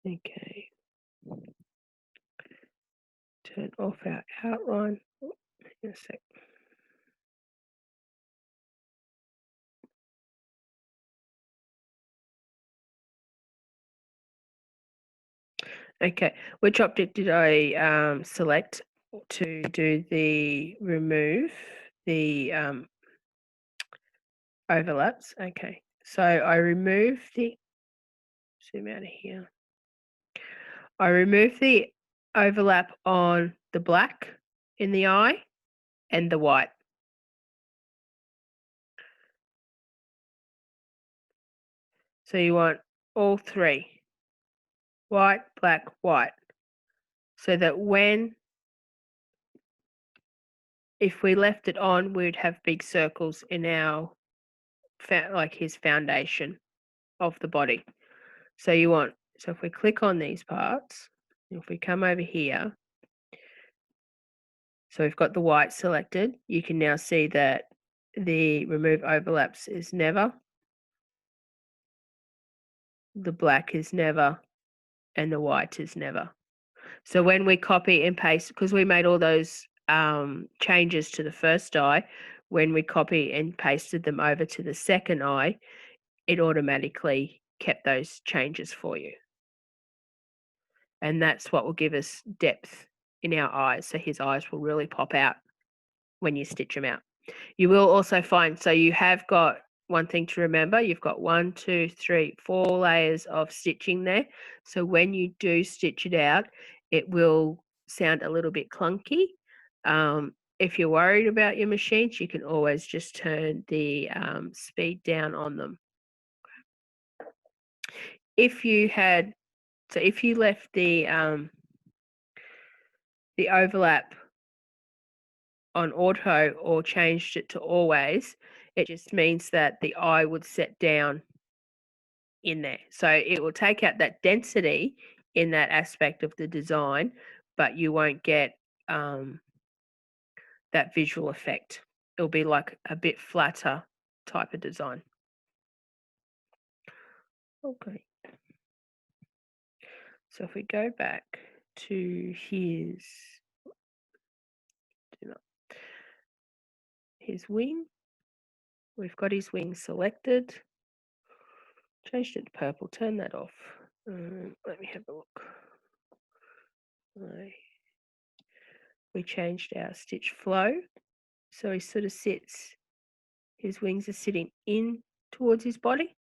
Okay. Turn off our outline. Oh, hang on a sec. Okay, which object did I select to do the remove the overlaps? Okay, so I remove the, zoom out of here. I remove the overlap on the black in the eye and the white. So you want all three, white, black, white, so that if we left it on, we'd have big circles in our, like his foundation of the body. So if we click on these parts, if we come over here, so we've got the white selected, you can now see that the remove overlaps is never the black is never, and the white is never. So when we copy and paste, because we made all those changes to the first eye, when we copy and pasted them over to the second eye, it automatically kept those changes for you. And that's what will give us depth in our eyes. So his eyes will really pop out when you stitch them out. You will also find, so you have got one thing to remember, you've got 1, 2, 3, 4 layers of stitching there. So when you do stitch it out, it will sound a little bit clunky. If you're worried about your machines, you can always just turn the speed down on them. If you had, so if you left the overlap on auto or changed it to always, it just means that the eye would set down in there. So it will take out that density in that aspect of the design, but you won't get that visual effect. It'll be like a bit flatter type of design. Okay. So if we go back to his wing, we've got his wing selected. Changed it to purple, turn that off. Let me have a look. We changed our stitch flow. So he sort of sits, his wings are sitting in towards his body.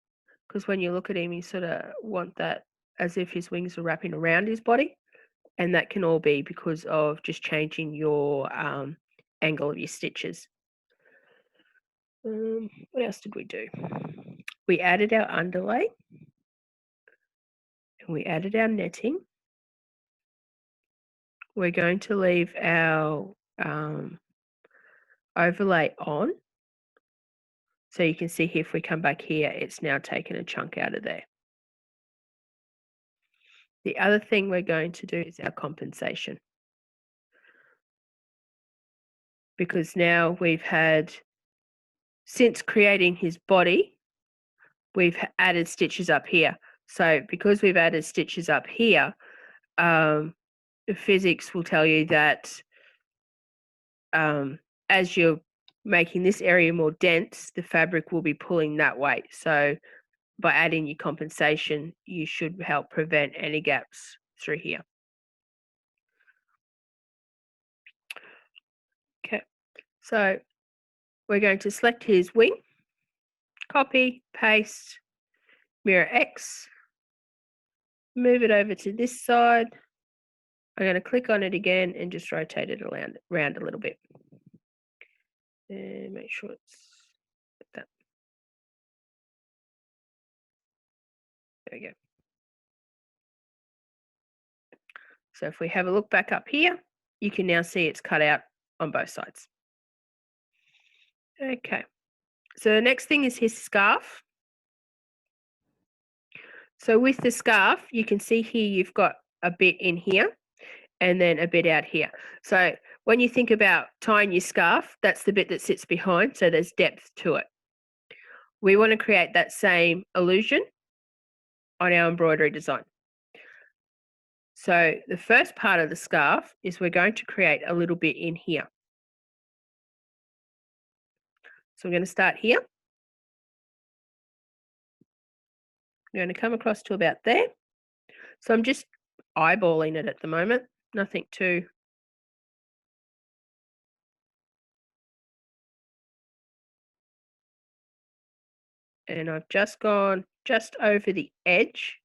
Because when you look at him, you sort of want that as if his wings are wrapping around his body. And that can all be because of just changing your angle of your stitches. What else did we do? We added our underlay. And we added our netting. We're going to leave our overlay on. So you can see here, if we come back here, it's now taken a chunk out of there. The other thing we're going to do is our compensation. Because now we've had, since creating his body, we've added stitches up here. So because we've added stitches up here, the physics will tell you that as you're making this area more dense, the fabric will be pulling that way. So by adding your compensation, you should help prevent any gaps through here. Okay, so we're going to select his wing, copy, paste, mirror X, move it over to this side. I'm going to click on it again and just rotate it around a little bit. And make sure it's like that. There we go. So if we have a look back up here, you can now see it's cut out on both sides. Okay, so the next thing is his scarf. So with the scarf, you can see here you've got a bit in here and then a bit out here. So when you think about tying your scarf, that's the bit that sits behind, so there's depth to it. We want to create that same illusion on our embroidery design. So the first part of the scarf is we're going to create a little bit in here. So we're going to start here. I'm going to come across to about there. So I'm just eyeballing it at the moment, nothing too. And I've just gone just over the edge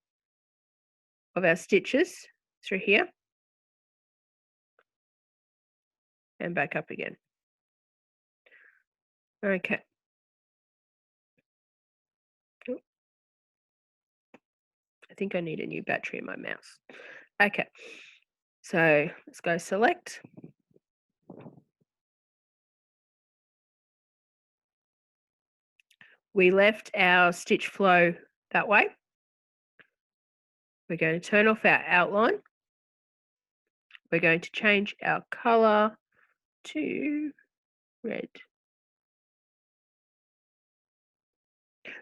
of our stitches through here and back up again. Okay. I think I need a new battery in my mouse. Okay. So let's go select. We left our stitch flow that way. We're going to turn off our outline. We're going to change our color to red.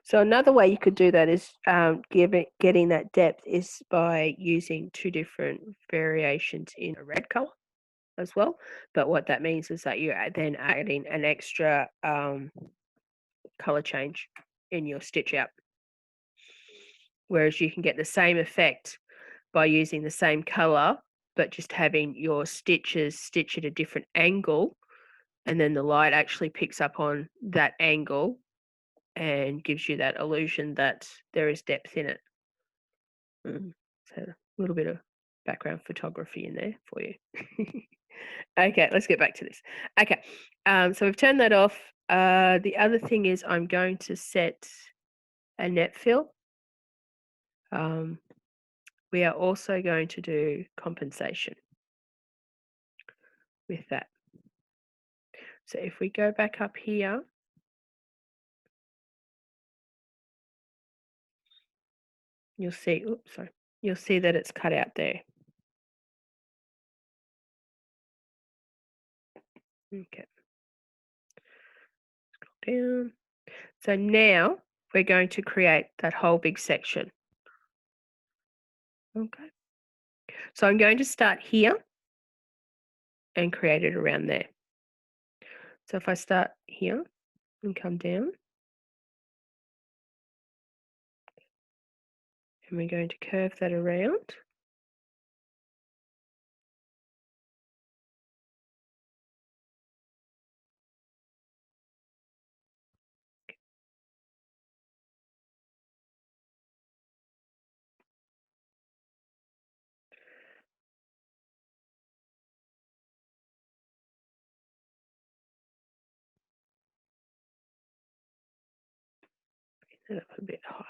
So another way you could do that is getting that depth is by using two different variations in a red color as well. But what that means is that you're then adding an extra color change in your stitch out. Whereas you can get the same effect by using the same color, but just having your stitches stitch at a different angle, and then the light actually picks up on that angle and gives you that illusion that there is depth in it. So a little bit of background photography in there for you. Okay, let's get back to this. Okay, so we've turned that off. The other thing is I'm going to set a net fill. We are also going to do compensation with that. So if we go back up here, you'll see, oops, sorry, you'll see that it's cut out there. Okay. Scroll down. So now we're going to create that whole big section. Okay. So I'm going to start here and create it around there. So if I start here and come down, and we're going to curve that around. Bring that up a bit higher.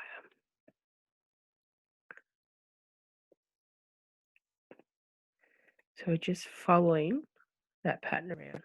So we're just following that pattern around.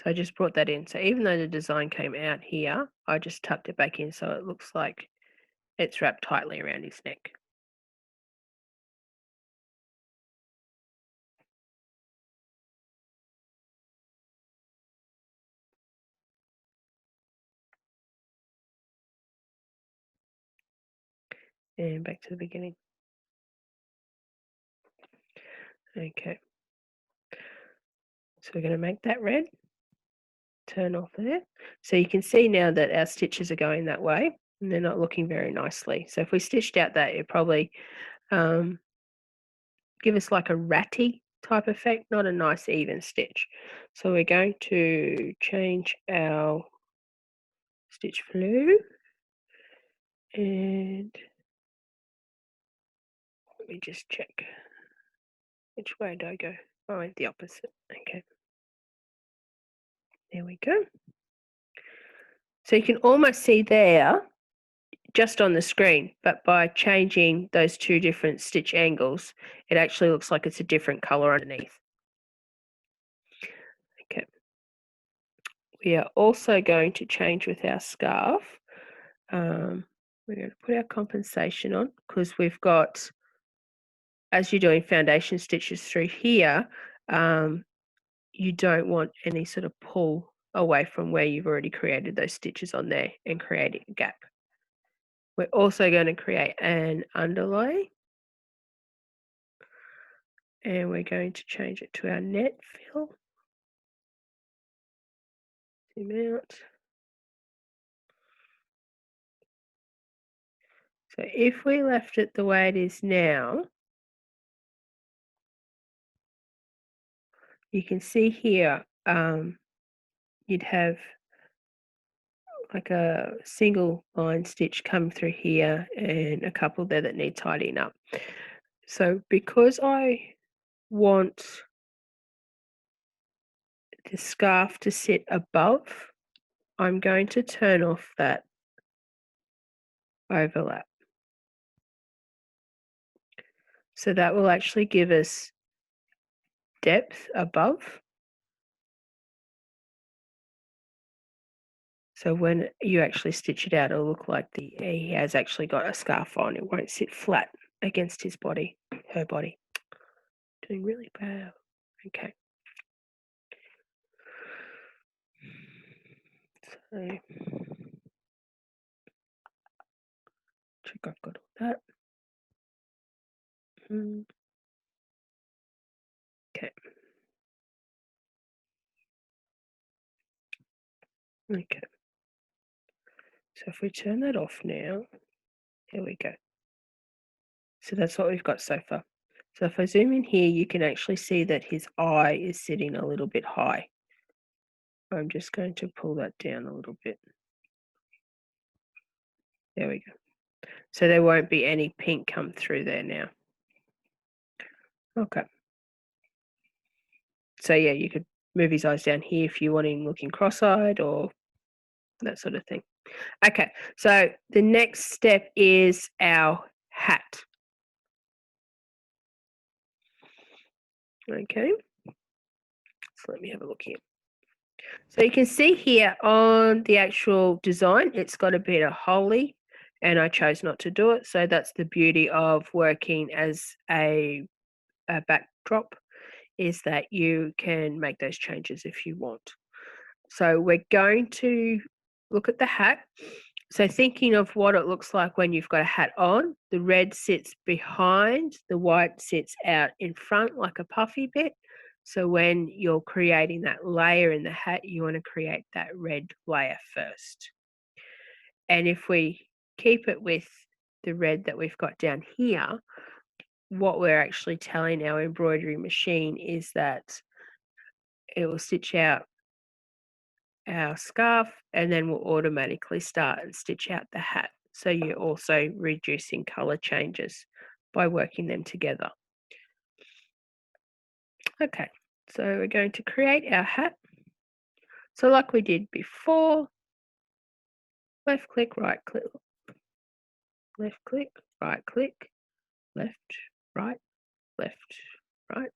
So I just brought that in. So even though the design came out here, I just tucked it back in so it looks like it's wrapped tightly around his neck. And back to the beginning. Okay. So we're going to make that red. Turn off there. So you can see now that our stitches are going that way and they're not looking very nicely. So if we stitched out that, it probably give us like a ratty type effect, not a nice even stitch. So we're going to change our stitch flow and let me just check. Which way do I go? I went the opposite. Okay. There we go. So you can almost see there just on the screen, but by changing those two different stitch angles, it actually looks like it's a different color underneath. Okay. We are also going to change with our scarf. We're going to put our compensation on because we've got, as you're doing foundation stitches through here, you don't want any sort of pull away from where you've already created those stitches on there and creating a gap. We're also going to create an underlay and we're going to change it to our net fill. Zoom out. So if we left it the way it is now, you can see here you'd have like a single line stitch come through here and a couple there that need tidying up. So because I want the scarf to sit above, I'm going to turn off that overlap. So that will actually give us depth above. So when you actually stitch it out, it'll look like he has actually got a scarf on. It won't sit flat against his body, her body. Doing really bad. Okay. So check I've got all that. Okay. Okay. So if we turn that off now, here we go. So that's what we've got so far. So if I zoom in here, you can actually see that his eye is sitting a little bit high. I'm just going to pull that down a little bit. There we go. So there won't be any pink come through there now. Okay. So yeah, you could move his eyes down here if you want him looking cross-eyed or that sort of thing. Okay, so the next step is our hat. Okay, so let me have a look here. So you can see here on the actual design, it's got a bit of holly, and I chose not to do it. So that's the beauty of working as a backdrop, is that you can make those changes if you want. So we're going to look at the hat. So thinking of what it looks like when you've got a hat on, the red sits behind, the white sits out in front like a puffy bit. So when you're creating that layer in the hat, you want to create that red layer first. And if we keep it with the red that we've got down here, what we're actually telling our embroidery machine is that it will stitch out our scarf and then we'll automatically start and stitch out the hat. So you're also reducing colour changes by working them together. Okay, so we're going to create our hat. So like we did before, left click, right click, left click, right click, left, right, left, right,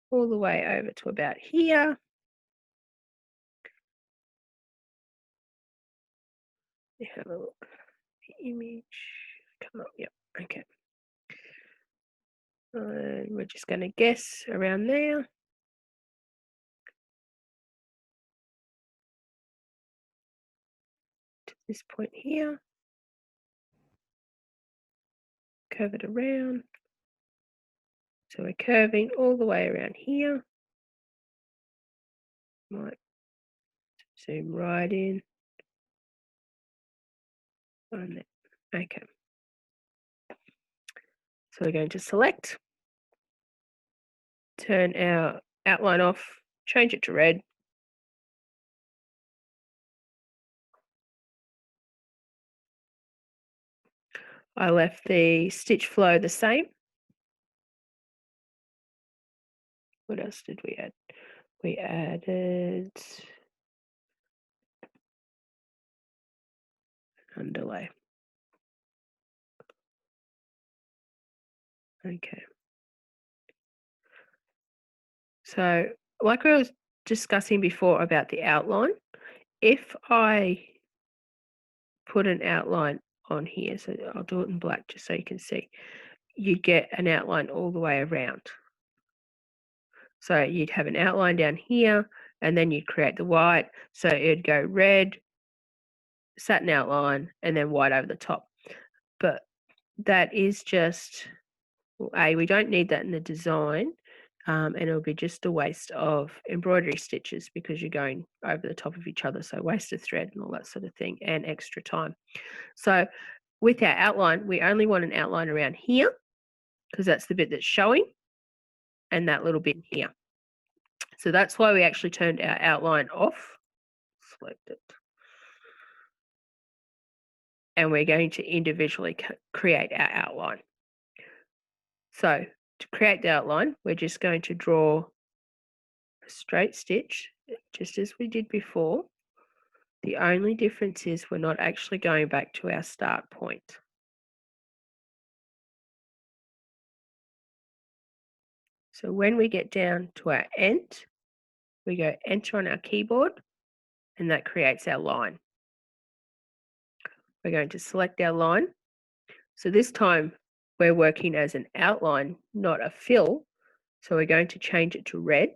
all the way over to about here. Let me have a look. Image, come up, yep, okay. And we're just going to guess around there. To this point here. Curve it around. So we're curving all the way around here. Might zoom right in on that. Okay. So we're going to select, turn our outline off, change it to red. I left the stitch flow the same. What else did we add? We added underlay. Okay. So like we were discussing before about the outline, if I put an outline on here, so I'll do it in black just so you can see, you'd get an outline all the way around. So you'd have an outline down here, and then you'd create the white. So it'd go red, satin outline, and then white over the top. But that is just, well, A, we don't need that in the design, and it'll be just a waste of embroidery stitches because you're going over the top of each other. So waste of thread and all that sort of thing, and extra time. So with our outline, we only want an outline around here because that's the bit that's showing, and that little bit here. So that's why we actually turned our outline off. Select it. And we're going to individually create our outline. So to create the outline, we're just going to draw a straight stitch, just as we did before. The only difference is we're not actually going back to our start point. So when we get down to our end, we go enter on our keyboard, and that creates our line. We're going to select our line. So this time we're working as an outline, not a fill. So we're going to change it to red.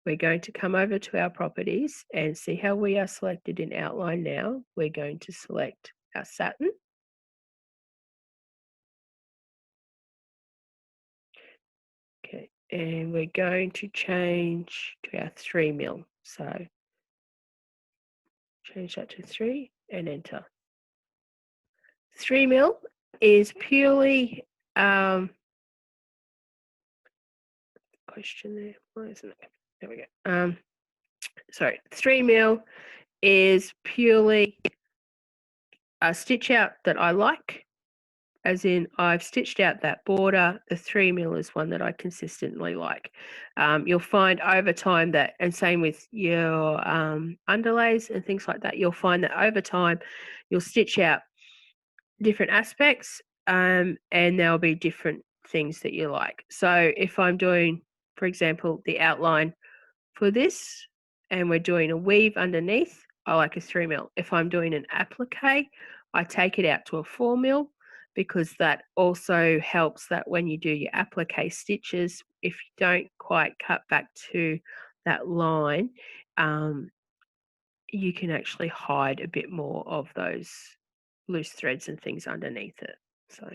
We're going to come over to our properties and see how we are selected in outline now. We're going to select our satin. Okay, and we're going to change to our 3 mil. So change that to 3 and enter. 3 mil is purely question there. Why isn't it? There we go. Sorry, 3 mil is purely a stitch out that I like, as in I've stitched out that border. The 3 mil is one that I consistently like. You'll find over time that, and same with your underlays and things like that, you'll find that over time you'll stitch out different aspects, and there'll be different things that you like. So if I'm doing, for example, the outline for this, and we're doing a weave underneath, I like a 3 mil. If I'm doing an applique, I take it out to a 4 mil, because that also helps that when you do your applique stitches, if you don't quite cut back to that line, you can actually hide a bit more of those loose threads and things underneath it. So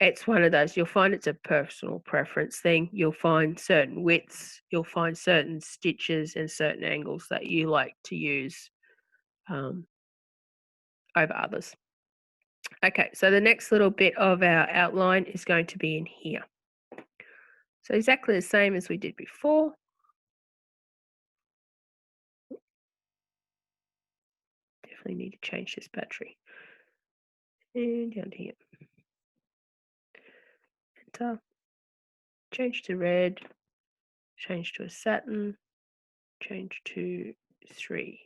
it's one of those, you'll find it's a personal preference thing. You'll find certain widths, you'll find certain stitches and certain angles that you like to use over others. Okay, so the next little bit of our outline is going to be in here. So exactly the same as we did before. Definitely need to change this battery. And down here. Enter. Change to red. Change to a satin. Change to 3.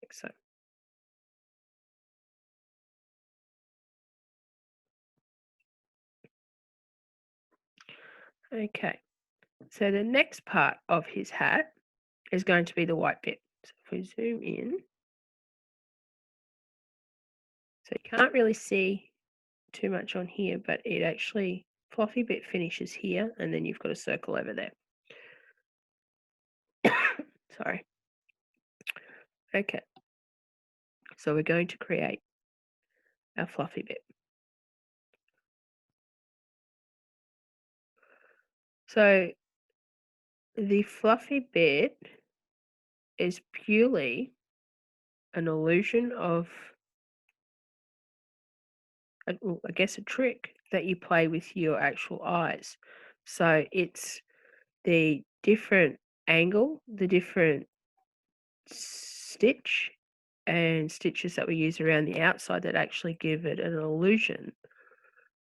Like so. Okay, so the next part of his hat is going to be the white bit. So if we zoom in, so you can't really see too much on here, but it actually, fluffy bit finishes here, and then you've got a circle over there. Sorry. Okay, so we're going to create our fluffy bit. So the fluffy bit is purely an illusion of, I guess, a trick that you play with your actual eyes. So it's the different angle, the different stitch and stitches that we use around the outside that actually give it an illusion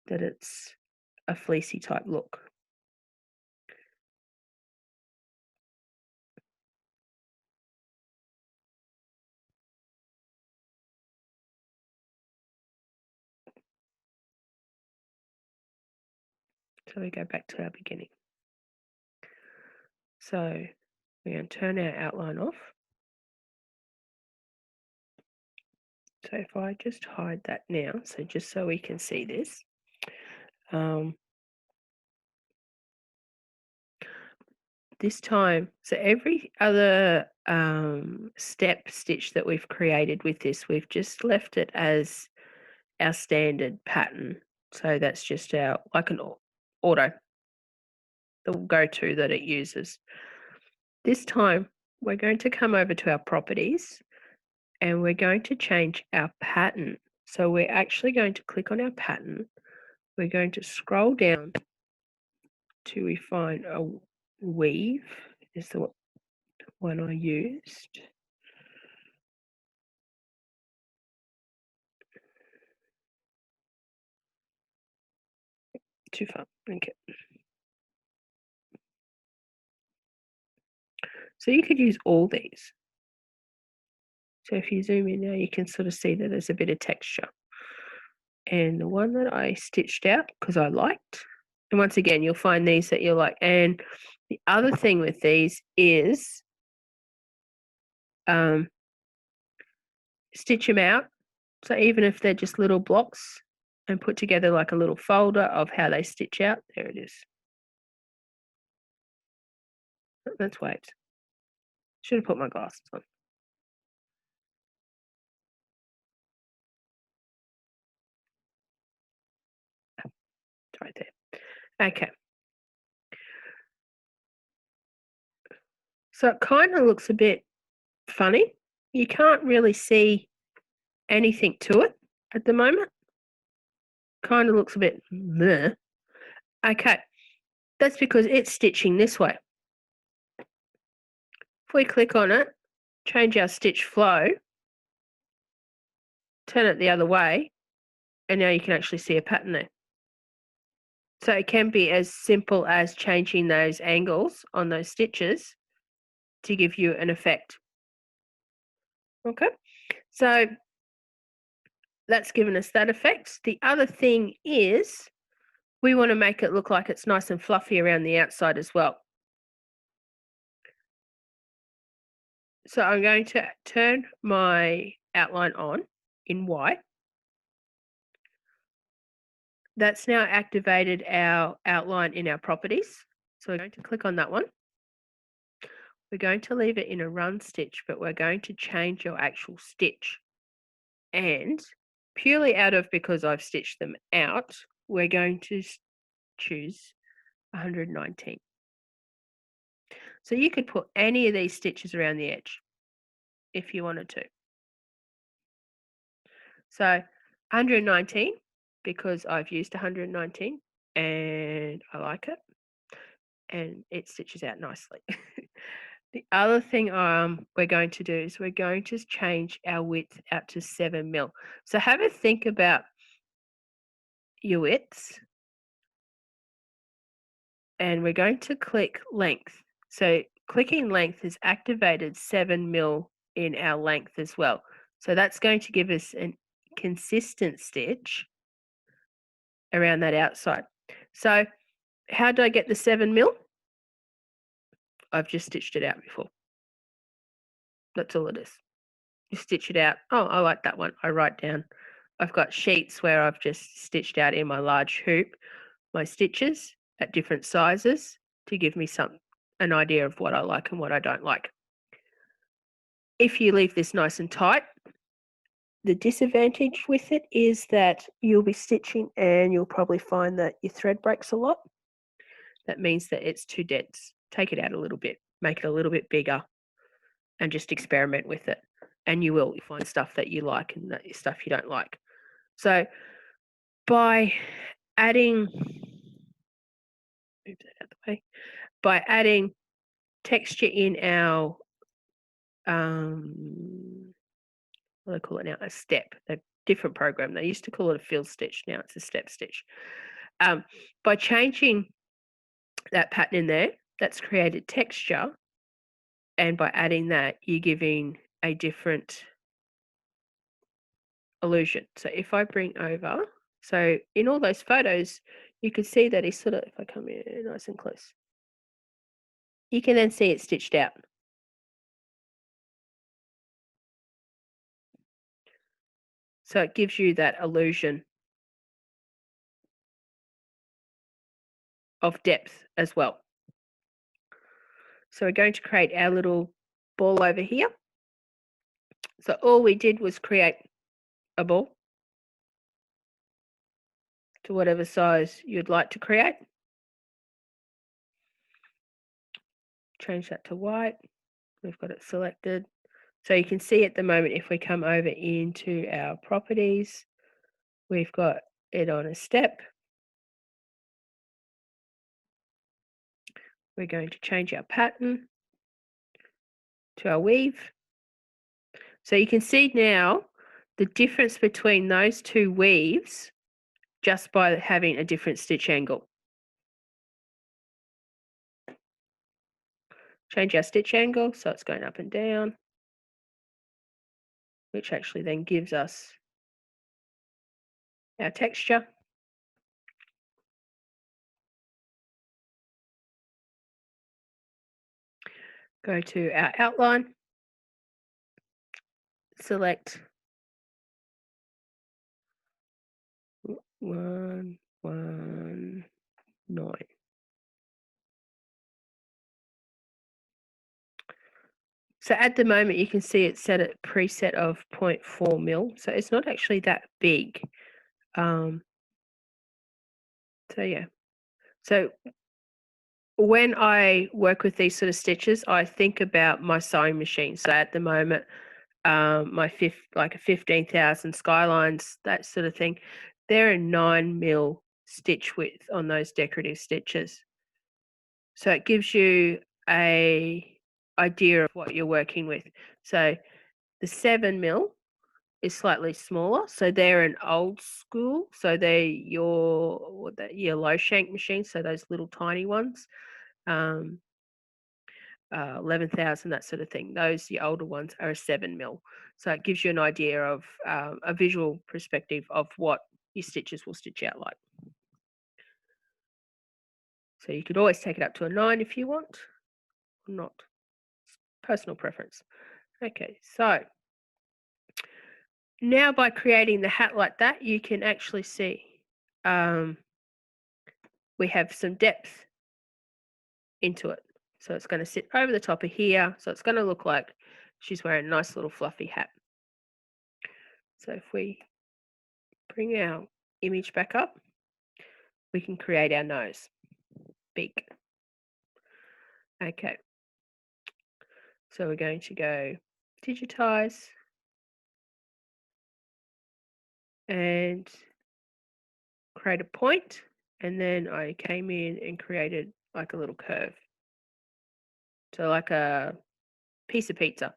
that it's a fleecy type look. So we go back to our beginning. So we're going to turn our outline off. So if I just hide that now, so just so we can see this, this time, so every other step stitch that we've created with this, we've just left it as our standard pattern. So that's just our, like an auto, the go-to that it uses. This time, we're going to come over to our properties, and we're going to change our pattern. So we're actually going to click on our pattern. We're going to scroll down till we find a weave, is the one I used. Too far. Okay. So you could use all these. So if you zoom in now, you can sort of see that there's a bit of texture. and the one that I stitched out because I liked. And once again, you'll find these that you like. And the other thing with these is stitch them out. So even if they're just little blocks and put together like a little folder of how they stitch out. There it is. That's waves. Should have put my glasses on. It's right there. Okay. So it kind of looks a bit funny. You can't really see anything to it at the moment. Kind of looks a bit bleh. Okay. That's because it's stitching this way. If we click on it, change our stitch flow, turn it the other way, and now you can actually see a pattern there. So it can be as simple as changing those angles on those stitches to give you an effect. Okay, so that's given us that effect. The other thing is we want to make it look like it's nice and fluffy around the outside as well. So I'm going to turn my outline on in white. That's now activated our outline in our properties. So we're going to click on that one. We're going to leave it in a run stitch, but we're going to change your actual stitch. And purely out of because I've stitched them out, we're going to choose 119. So you could put any of these stitches around the edge if you wanted to. So 119 because I've used 119 and I like it and it stitches out nicely. The other thing we're going to do is we're going to change our width out to 7 mil. So have a think about your widths and we're going to click length. So clicking length has activated 7 mil in our length as well. So that's going to give us a consistent stitch around that outside. So how do I get the 7 mil? I've just stitched it out before. That's all it is. You stitch it out. Oh, I like that one. I write down. I've got sheets where I've just stitched out in my large hoop my stitches at different sizes to give me an idea of what I like and what I don't like. If you leave this nice and tight, the disadvantage with it is that you'll be stitching and you'll probably find that your thread breaks a lot. That means that it's too dense. Take it out a little bit, make it a little bit bigger, and just experiment with it. And you will find stuff that you like and stuff you don't like. So by adding, move that out the way, by adding texture in our, what do they call it now? A step, a different program. They used to call it a field stitch. Now it's a step stitch. By changing that pattern in there, that's created texture. And by adding that, you're giving a different illusion. So if I bring over, so in all those photos, you could see that it's sort of, if I come in nice and close, you can then see it stitched out. So it gives you that illusion of depth as well. So we're going to create our little ball over here. So all we did was create a ball to whatever size you'd like to create. Change that to white. We've got it selected. So you can see at the moment, if we come over into our properties, we've got it on a step. We're going to change our pattern to our weave. So you can see now the difference between those two weaves just by having a different stitch angle. Change our stitch angle so it's going up and down, which actually then gives us our texture. Go to our outline, select 119. So at the moment, you can see it's set at preset of 0.4 mil. So it's not actually that big. Um, so yeah. So when I work with these sort of stitches, I think about my sewing machine. So at the moment, like a 15,000 skylines, that sort of thing, they're a 9 mil stitch width on those decorative stitches. So it gives you a idea of what you're working with. So the 7 mil is slightly smaller, so they're an old school. So they're your low shank machines, so those little tiny ones, 11,000, that sort of thing. Those, your older ones, are a 7 mil. So it gives you an idea of a visual perspective of what your stitches will stitch out like. So you could always take it up to a 9 if you want, or not. Personal preference. Okay, so now by creating the hat like that, you can actually see we have some depth into it. So it's going to sit over the top of here. So it's going to look like she's wearing a nice little fluffy hat. So if we bring our image back up, we can create our nose, beak. Okay. So we're going to go digitize and create a point. And then I came in and created like a little curve. So like a piece of pizza.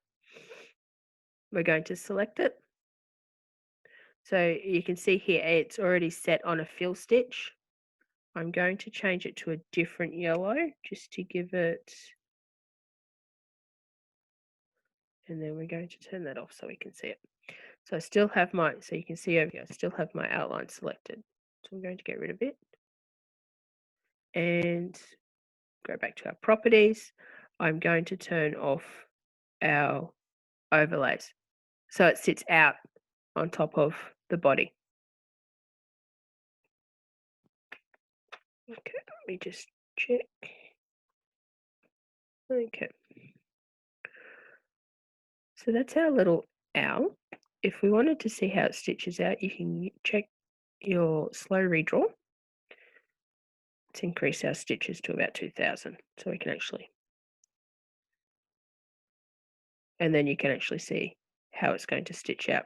We're going to select it. So you can see here it's already set on a fill stitch. I'm going to change it to a different yellow just to give it, and then we're going to turn that off so we can see it. So I still have so you can see over here, I still have my outline selected. So I'm going to get rid of it and go back to our properties. I'm going to turn off our overlays so it sits out on top of the body. Okay, let me just check. Okay. So that's our little owl. If we wanted to see how it stitches out, you can check your slow redraw. Let's increase our stitches to about 2,000 so we can actually, and then you can actually see how it's going to stitch out.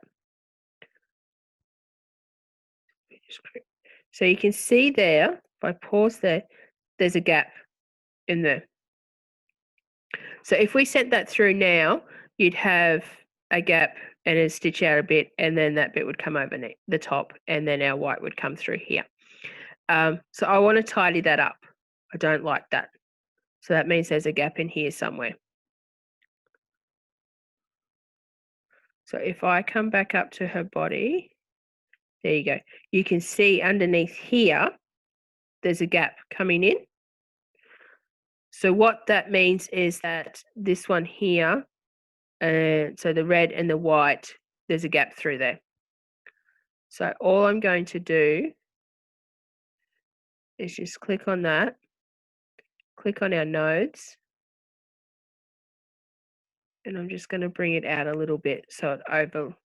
So you can see there, if I pause there, there's a gap in there. So if we sent that through now, you'd have a gap and it'd stitch out a bit, and then that bit would come over the top, and then our white would come through here. So I want to tidy that up. I don't like that. So that means there's a gap in here somewhere. So if I come back up to her body, there you go. You can see underneath here, there's a gap coming in. So what that means is that this one here, so the red and the white, there's a gap through there. So all I'm going to do is just click on that, click on our nodes, and I'm just going to bring it out a little bit so it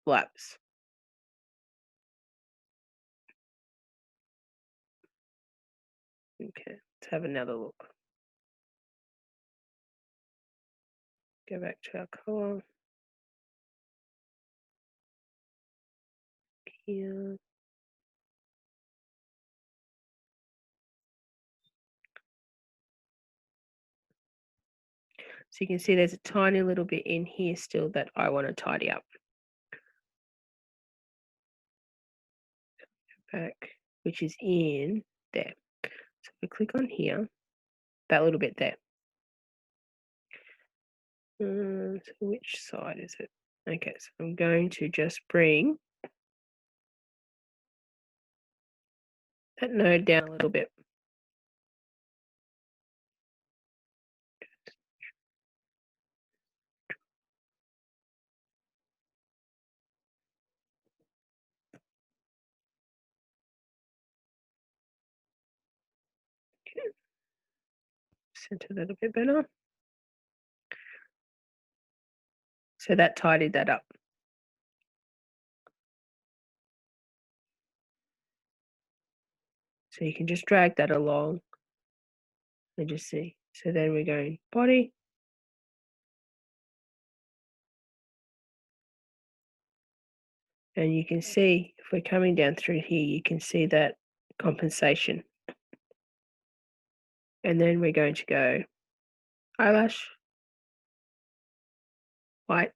overlaps. Okay, let's have another look. Go back to our color here. So you can see there's a tiny little bit in here still that I want to tidy up. Back, which is in there. So if we click on here, that little bit there. So which side is it? Okay, so I'm going to just bring that node down a little bit. Center that a bit better. So that tidied that up. So you can just drag that along and just see. So then we're going body. And you can see, if we're coming down through here, you can see that compensation. And then we're going to go eyelash, white.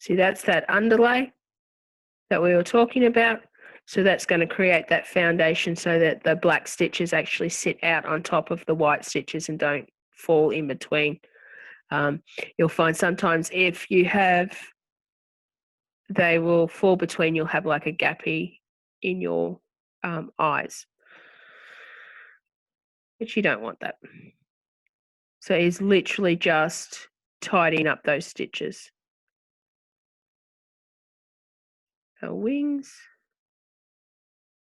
See, that's that underlay that we were talking about. So that's going to create that foundation so that the black stitches actually sit out on top of the white stitches and don't fall in between. You'll find sometimes if you have, they will fall between, you'll have like a gappy in your eyes, but you don't want that. So it's literally just tidying up those stitches. Our wings.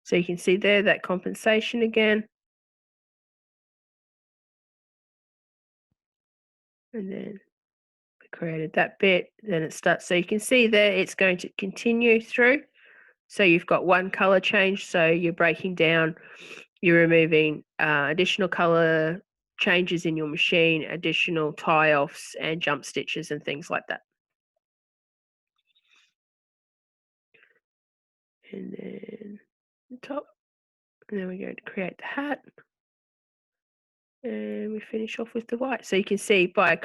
So you can see there that compensation again. And then we created that bit, then it starts. So you can see there it's going to continue through. So you've got one color change. So you're breaking down, you're removing additional color changes in your machine, additional tie-offs and jump stitches and things like that. And then the top, and then we're going to create the hat. And we finish off with the white. So you can see by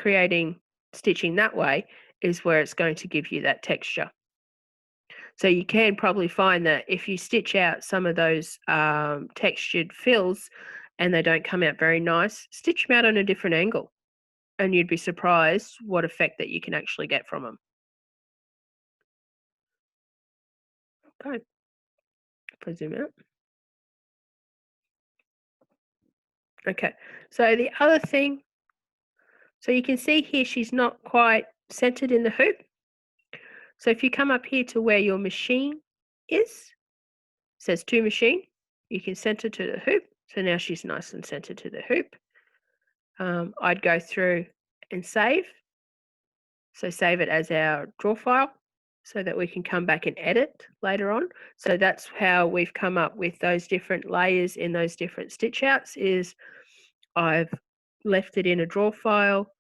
stitching that way is where it's going to give you that texture. So you can probably find that if you stitch out some of those textured fills and they don't come out very nice, stitch them out on a different angle and you'd be surprised what effect that you can actually get from them. Okay, if I zoom out. Okay, so the other thing, so you can see here she's not quite centered in the hoop. So if you come up here to where your machine is, says to machine, you can center to the hoop. So now she's nice and centered to the hoop. I'd go through and save. So save it as our draw file so that we can come back and edit later on. So that's how we've come up with those different layers in those different stitch outs is I've left it in a draw file.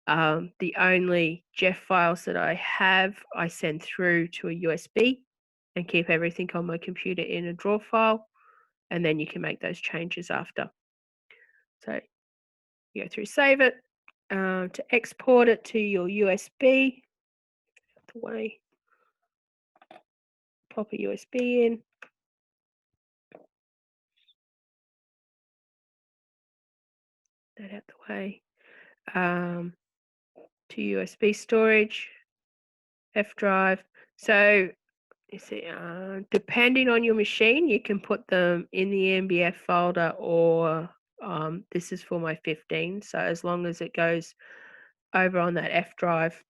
The only Jeff files that I have, I send through to a USB and keep everything on my computer in a draw file. And then you can make those changes after. So you go through, save it, to export it to your USB, the way, pop a USB in. That out the way. To USB storage, F drive. So you see, depending on your machine, you can put them in the MBF folder or this is for my 15. So as long as it goes over on that F drive,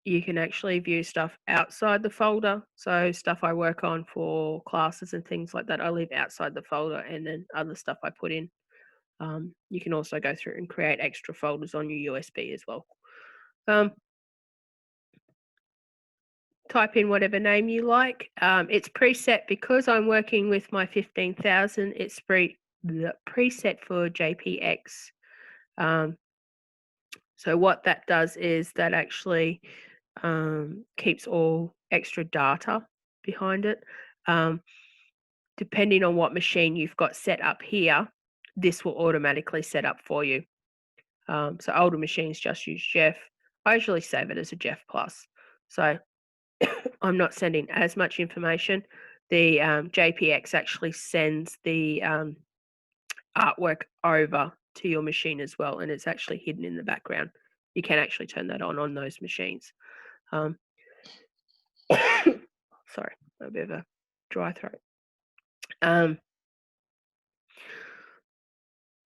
you can actually view stuff outside the folder. So stuff I work on for classes and things like that, I leave outside the folder, and then other stuff I put in. You can also go through and create extra folders on your USB as well. Type in whatever name you like. It's preset because I'm working with my 15,000. It's preset for JPX. So what that does is that actually keeps all extra data behind it. Depending on what machine you've got set up here, this will automatically set up for you. So older machines just use Jeff. I usually save it as a Jeff Plus. So I'm not sending as much information. The JPX actually sends the artwork over to your machine as well, and it's actually hidden in the background. You can actually turn that on those machines. Sorry, a bit of a dry throat.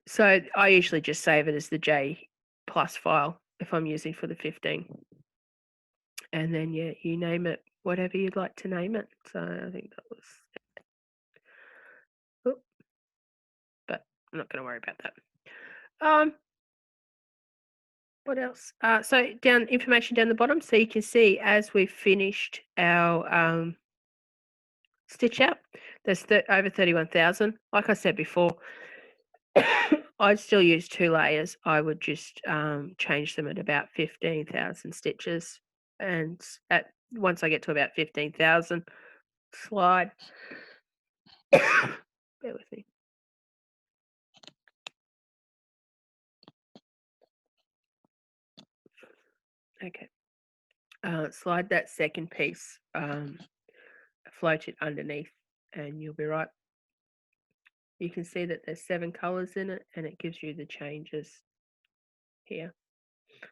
So I usually just save it as the J plus file if I'm using for the 15. And then, yeah, you name it whatever you'd like to name it. So I think that was it. Oh, but I'm not going to worry about that. What else? So down information down the bottom, so you can see as we've finished our stitch out, there's over 31,000. Like I said before, I'd still use 2 layers. I would just change them at about 15,000 stitches, and once I get to about 15,000, slide. Bear with me. Okay. Slide that second piece, float it underneath, and you'll be right. You can see that there's 7 colours in it, and it gives you the changes here,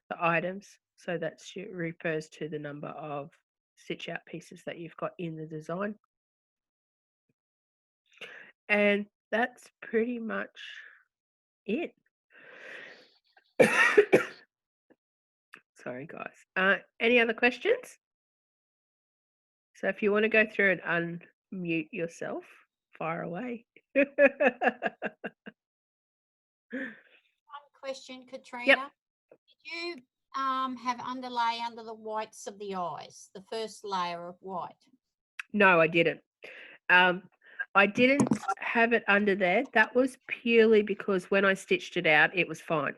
the items. So that refers to the number of stitch out pieces that you've got in the design. And that's pretty much it. Sorry, guys. Any other questions? So if you want to go through and unmute yourself, fire away. One question, Katrina. Yep. Did you have underlay under the whites of the eyes, the first layer of white? No, I didn't. I didn't have it under there. That was purely because when I stitched it out, it was fine.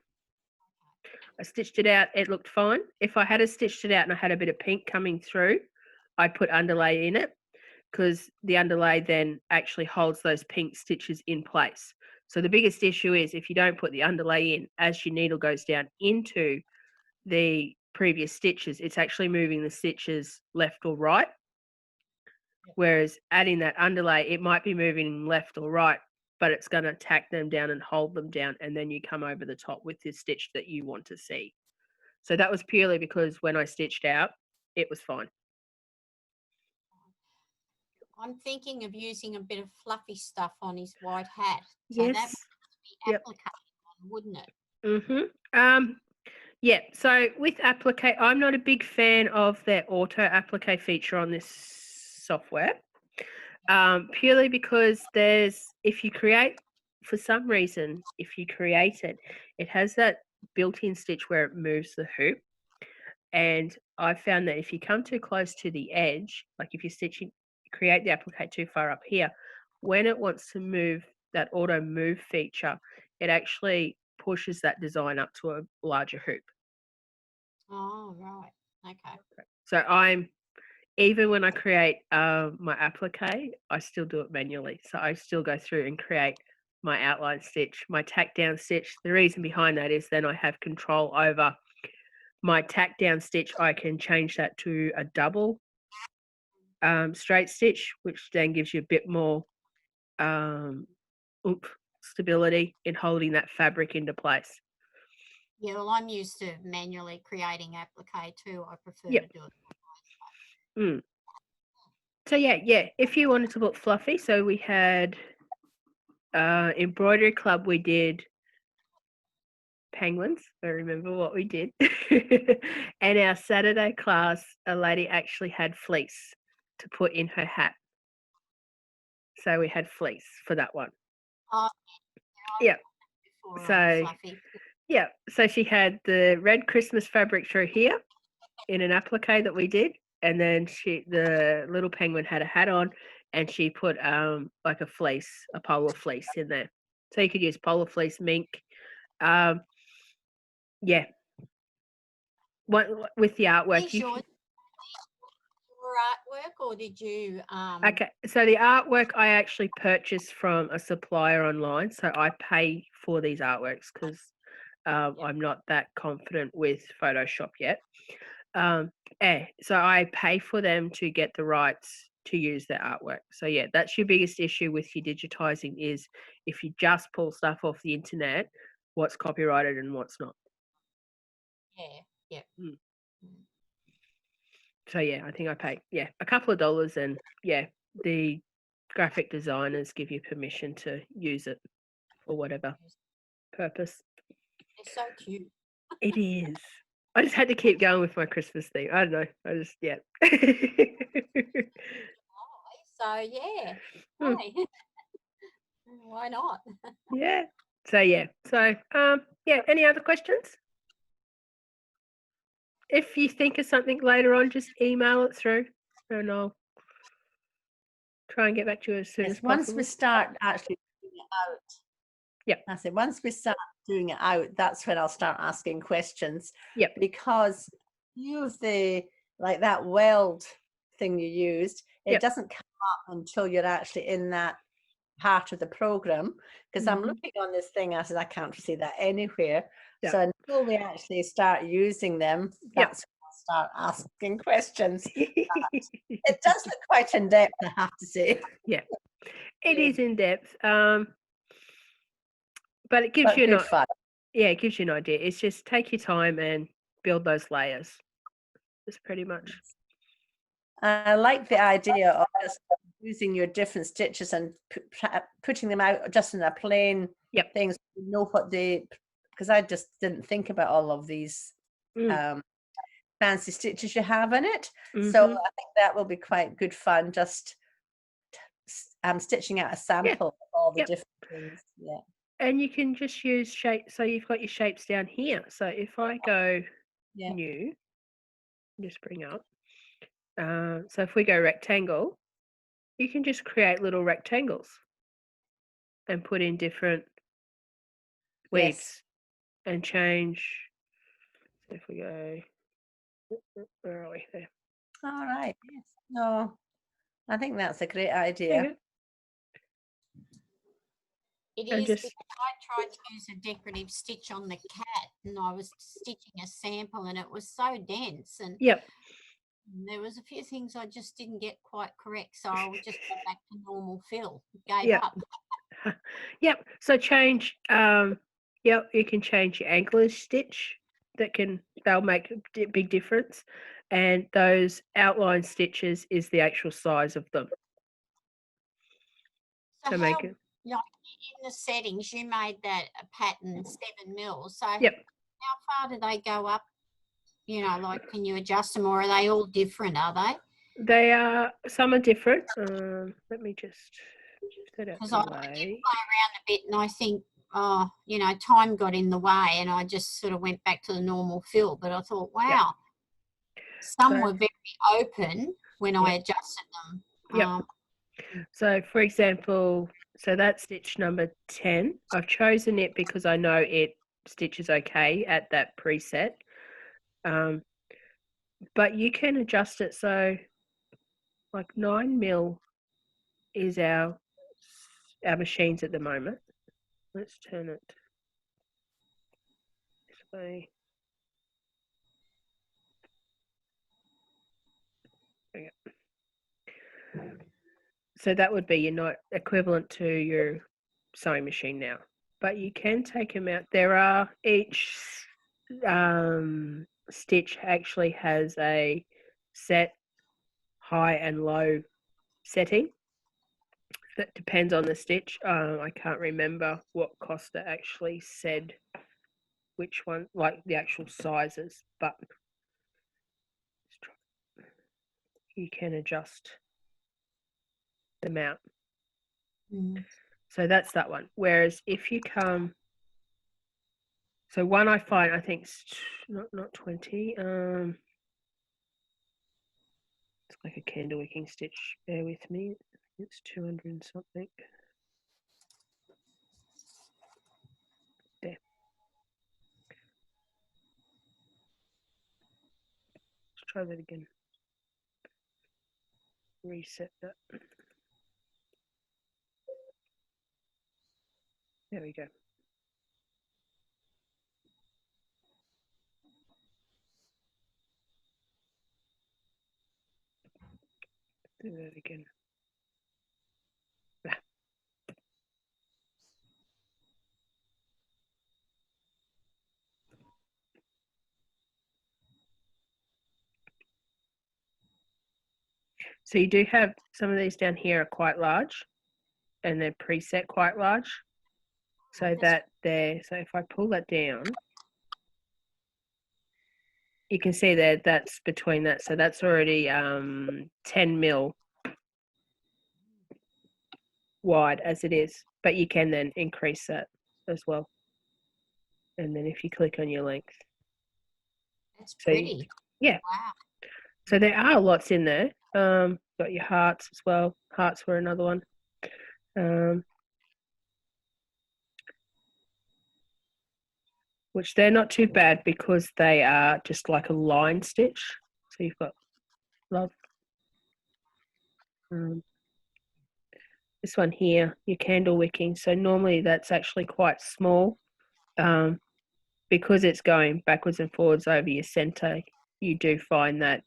I stitched it out, it looked fine. If I had stitched it out and I had a bit of pink coming through, I'd put underlay in it, because the underlay then actually holds those pink stitches in place. So the biggest issue is if you don't put the underlay in, as your needle goes down into the previous stitches, it's actually moving the stitches left or right. Whereas adding that underlay, it might be moving left or right, but it's going to tack them down and hold them down, and then you come over the top with the stitch that you want to see. So that was purely because when I stitched out, it was fine. I'm thinking of using a bit of fluffy stuff on his white hat. So Yes. that would be applicated on, wouldn't it? Mm-hmm. Yeah, so with applique, I'm not a big fan of their auto applique feature on this software. Purely because if you create, for some reason, if you create it, it has that built-in stitch where it moves the hoop. And I found that if you come too close to the edge, like if you're create the applique too far up here, when it wants to move that auto move feature, it actually pushes that design up to a larger hoop. Oh, right. Okay. So even when I create my applique, I still do it manually. So I still go through and create my outline stitch, my tack down stitch. The reason behind that is then I have control over my tack down stitch. I can change that to a double straight stitch, which then gives you a bit more stability in holding that fabric into place. Yeah, well, I'm used to manually creating applique too. I prefer Yep. to do it. So yeah. If you wanted to look fluffy, so we had embroidery club. We did penguins. I remember what we did. And our Saturday class, a lady actually had fleece to put in her hat. So we had fleece for that one. Yeah. So yeah, so she had the red Christmas fabric through here in an applique that we did, and then the little penguin had a hat on, and she put like a polar fleece in there. So you could use polar fleece, mink. Yeah. With the artwork, your artwork, or did you? Okay, so the artwork I actually purchased from a supplier online, so I pay for these artworks because I'm not that confident with Photoshop yet. So I pay for them to get the rights to use their artwork. So yeah, that's your biggest issue with your digitizing is if you just pull stuff off the internet, what's copyrighted and what's not. Yeah. So yeah, I think I paid a couple of dollars, and yeah, the graphic designers give you permission to use it for whatever purpose. They're so cute. It is. I just had to keep going with my Christmas theme. I don't know. I just, yeah. So yeah, Hmm. hey, why not? Yeah. So, yeah. So, yeah. Any other questions? If you think of something later on, just email it through and I'll try and get back to you as soon as Once we possible. start actually doing it out. Yep. I said, once we start doing it out, that's when I'll start asking questions. Yep. Because you of the, like that weld thing you used, it Yep. doesn't come up until you're actually in that part of the program. Because I'm Mhm. looking on this thing, I said, I can't see that anywhere. Yep. So until we actually start using them, Yep. that's when I'll start asking questions. It does look quite in depth, I have to say. Yeah. It Yeah. is in depth. But it gives But you good fun. it gives you an idea. It's just take your time and build those layers. It's pretty much. I like the idea of just using your different stitches and putting them out just in a plain Yep. thing, so you know what they, because I just didn't think about all of these fancy stitches you have in it. So I think that will be quite good fun, just stitching out a sample of all the different things. Yeah. And you can just use shape. So you've got your shapes down here. So if I go new, just bring up. So if we go rectangle, you can just create little rectangles and put in different weaves and change. So if we go, where are we there? All right. Yes. No, I think that's a great idea. Okay. It And is just, because I tried to use a decorative stitch on the cat and I was stitching a sample and it was so dense and yep. there was a few things I just didn't get quite correct. So I would just go back to normal fill, gave Yep. up. Yep. So change, yep, you can change your anklers stitch. They'll make a big difference. And those outline stitches is the actual size of them. So to make it. Like in the settings, you made that a pattern 7 mils. So Yep. how far do they go up? You know, like can you adjust them or are they all different, are they? They are, some are different. Let me just set out Because the I did way. play around a bit and I think, oh, you know, time got in the way and I just sort of went back to the normal fill. But I thought, wow, some were very open when I adjusted them. Yep. So for example, so that's stitch number 10. I've chosen it because I know it stitches okay at that preset. But you can adjust it so like 9 mil is our machines at the moment. Let's turn it this way. Okay. So that would be your equivalent to your sewing machine now. But you can take them out. There are each stitch actually has a set high and low setting. That depends on the stitch. I can't remember what Costa actually said which one, like the actual sizes, but you can adjust them out. So that's that one. Whereas if you come, so one I find, I think not 20. It's like a candle wicking stitch. Bear with me. It's 200 and something. There. Let's try that again. Reset that. There we go. Do that again. So you do have some of these down here are quite large, and they're preset quite large. So that there. So if I pull that down, you can see there that's between that. So that's already 10 mil wide as it is, but you can then increase that as well. And then if you click on your length, That's pretty. So yeah. Wow. So there are lots in there. Got your hearts as well. Hearts were another one. Which they're not too bad because they are just like a line stitch. So you've got love. This one here, your candle wicking. So normally that's actually quite small. Because it's going backwards and forwards over your center, you do find that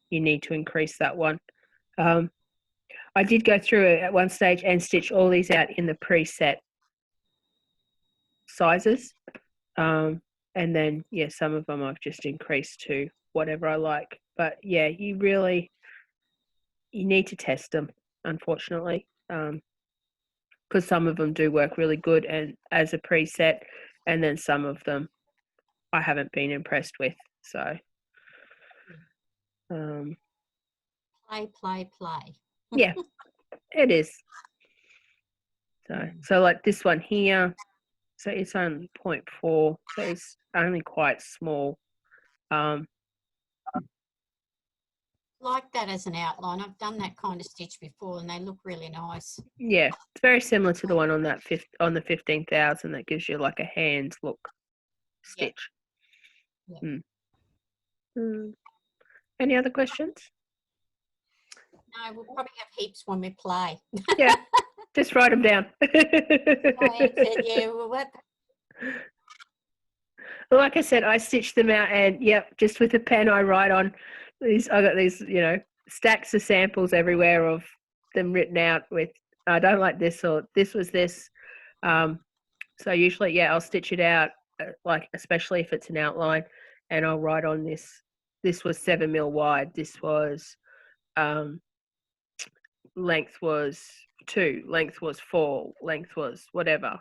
you need to increase that one. I did go through it at one stage and stitch all these out in the preset sizes. And then, yeah, some of them I've just increased to whatever I like. But yeah, you need to test them, unfortunately, because some of them do work really good and as a preset, and then some of them I haven't been impressed with. So, play. Yeah, it is. So like this one here, so it's only 0.4, so it's only quite small. Like that as an outline. I've done that kind of stitch before, and they look really nice. Yeah, it's very similar to the one on that on the 15,000 that gives you like a hands look stitch. Yeah. Any other questions? No, we'll probably have heaps when we play. Yeah, just write them down. Like I said, I stitched them out, and yep, just with a pen I write on these. I got these, stacks of samples everywhere of them written out with I don't like this or this was this. So usually, yeah, I'll stitch it out, like especially if it's an outline, and I'll write on this. This was 7 mil wide. This was length was 2, length was 4, length was whatever,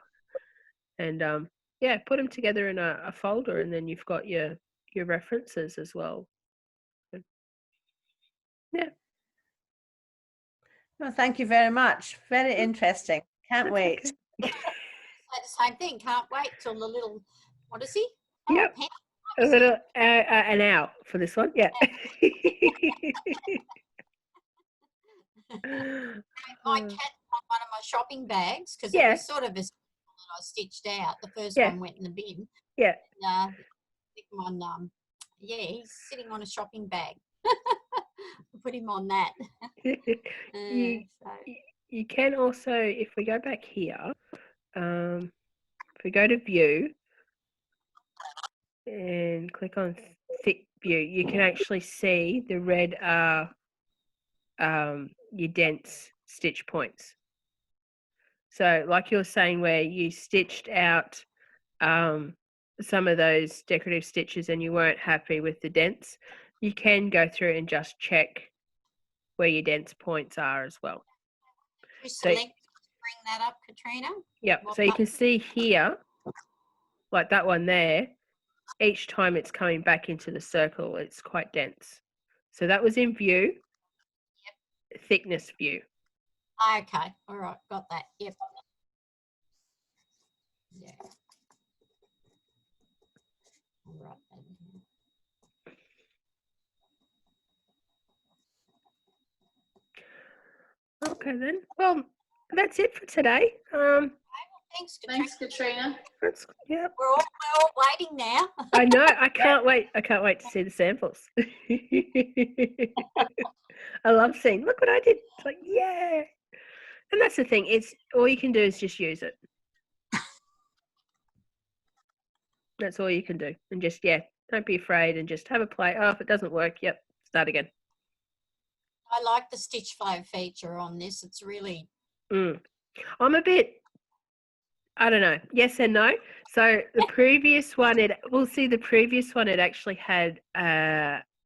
and yeah, put them together in a folder, and then you've got your references as well. Yeah. Well, thank you very much. Very interesting. Can't wait. Okay. The same thing. Can't wait till the little. What is he? Yep. A little an hour for this one. Yeah. My cat got one of my shopping bags because it was sort of a I stitched out. The first one went in the bin. Yeah. He's sitting on a shopping bag. Put him on that. You can also, if we go back here, if we go to view and click on thick view, you can actually see the red are your dense stitch points. So like you're saying where you stitched out some of those decorative stitches and you weren't happy with the dents, you can go through and just check where your dense points are as well. You select, bring that up, Katrina. Yep. So you can see here, like that one there, each time it's coming back into the circle, it's quite dense. So that was in view. Yep. Thickness view. Okay. All right. Got that. Yep. Yeah. All right. Okay then. Well, that's it for today. Thanks, Katrina. Yeah. We're all waiting now. I know. I can't wait. I can't wait to see the samples. I love seeing. Look what I did. It's like, yeah. And that's the thing. It's all you can do is just use it. That's all you can do, and just don't be afraid, and just have a play. Oh, if it doesn't work, yep, start again. I like the stitch flow feature on this. It's really. I'm a bit. I don't know. Yes and no. So the previous one, it actually had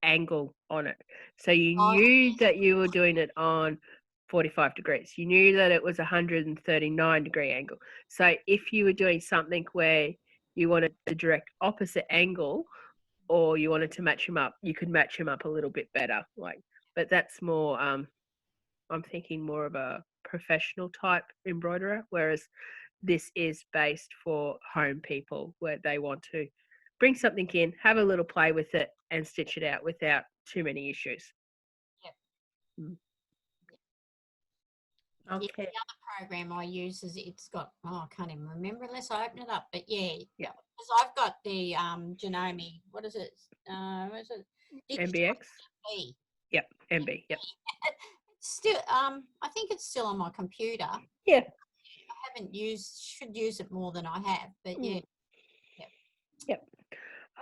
angle on it. So you knew that you were doing it on 45 degrees. You knew that it was 139-degree angle. So if you were doing something where you wanted the direct opposite angle, or you wanted to match them up, you could match them up a little bit better. But that's more. I'm thinking more of a professional type embroiderer, whereas this is based for home people where they want to bring something in, have a little play with it, and stitch it out without too many issues. Yep. Okay. Yeah, the other program I use is it's got, I can't even remember unless I open it up, but yeah. Because I've got the Janome, what is it? What is it? MBX? MB. Yep, MB, yep. It's still, I think it's still on my computer. Yeah. I haven't should use it more than I have, but yeah. Yep.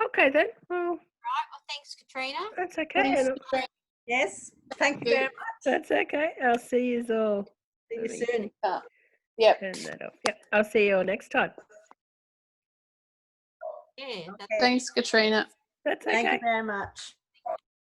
Okay then. Well, Right, well, thanks, Katrina. that's okay. Thanks. Yes, thank you very much. That's okay. I'll see you all. See you soon. Yep. Turn that off. Yep. I'll see you all next time. Yeah. Okay. Thanks, Katrina. That's okay. Thank you very much.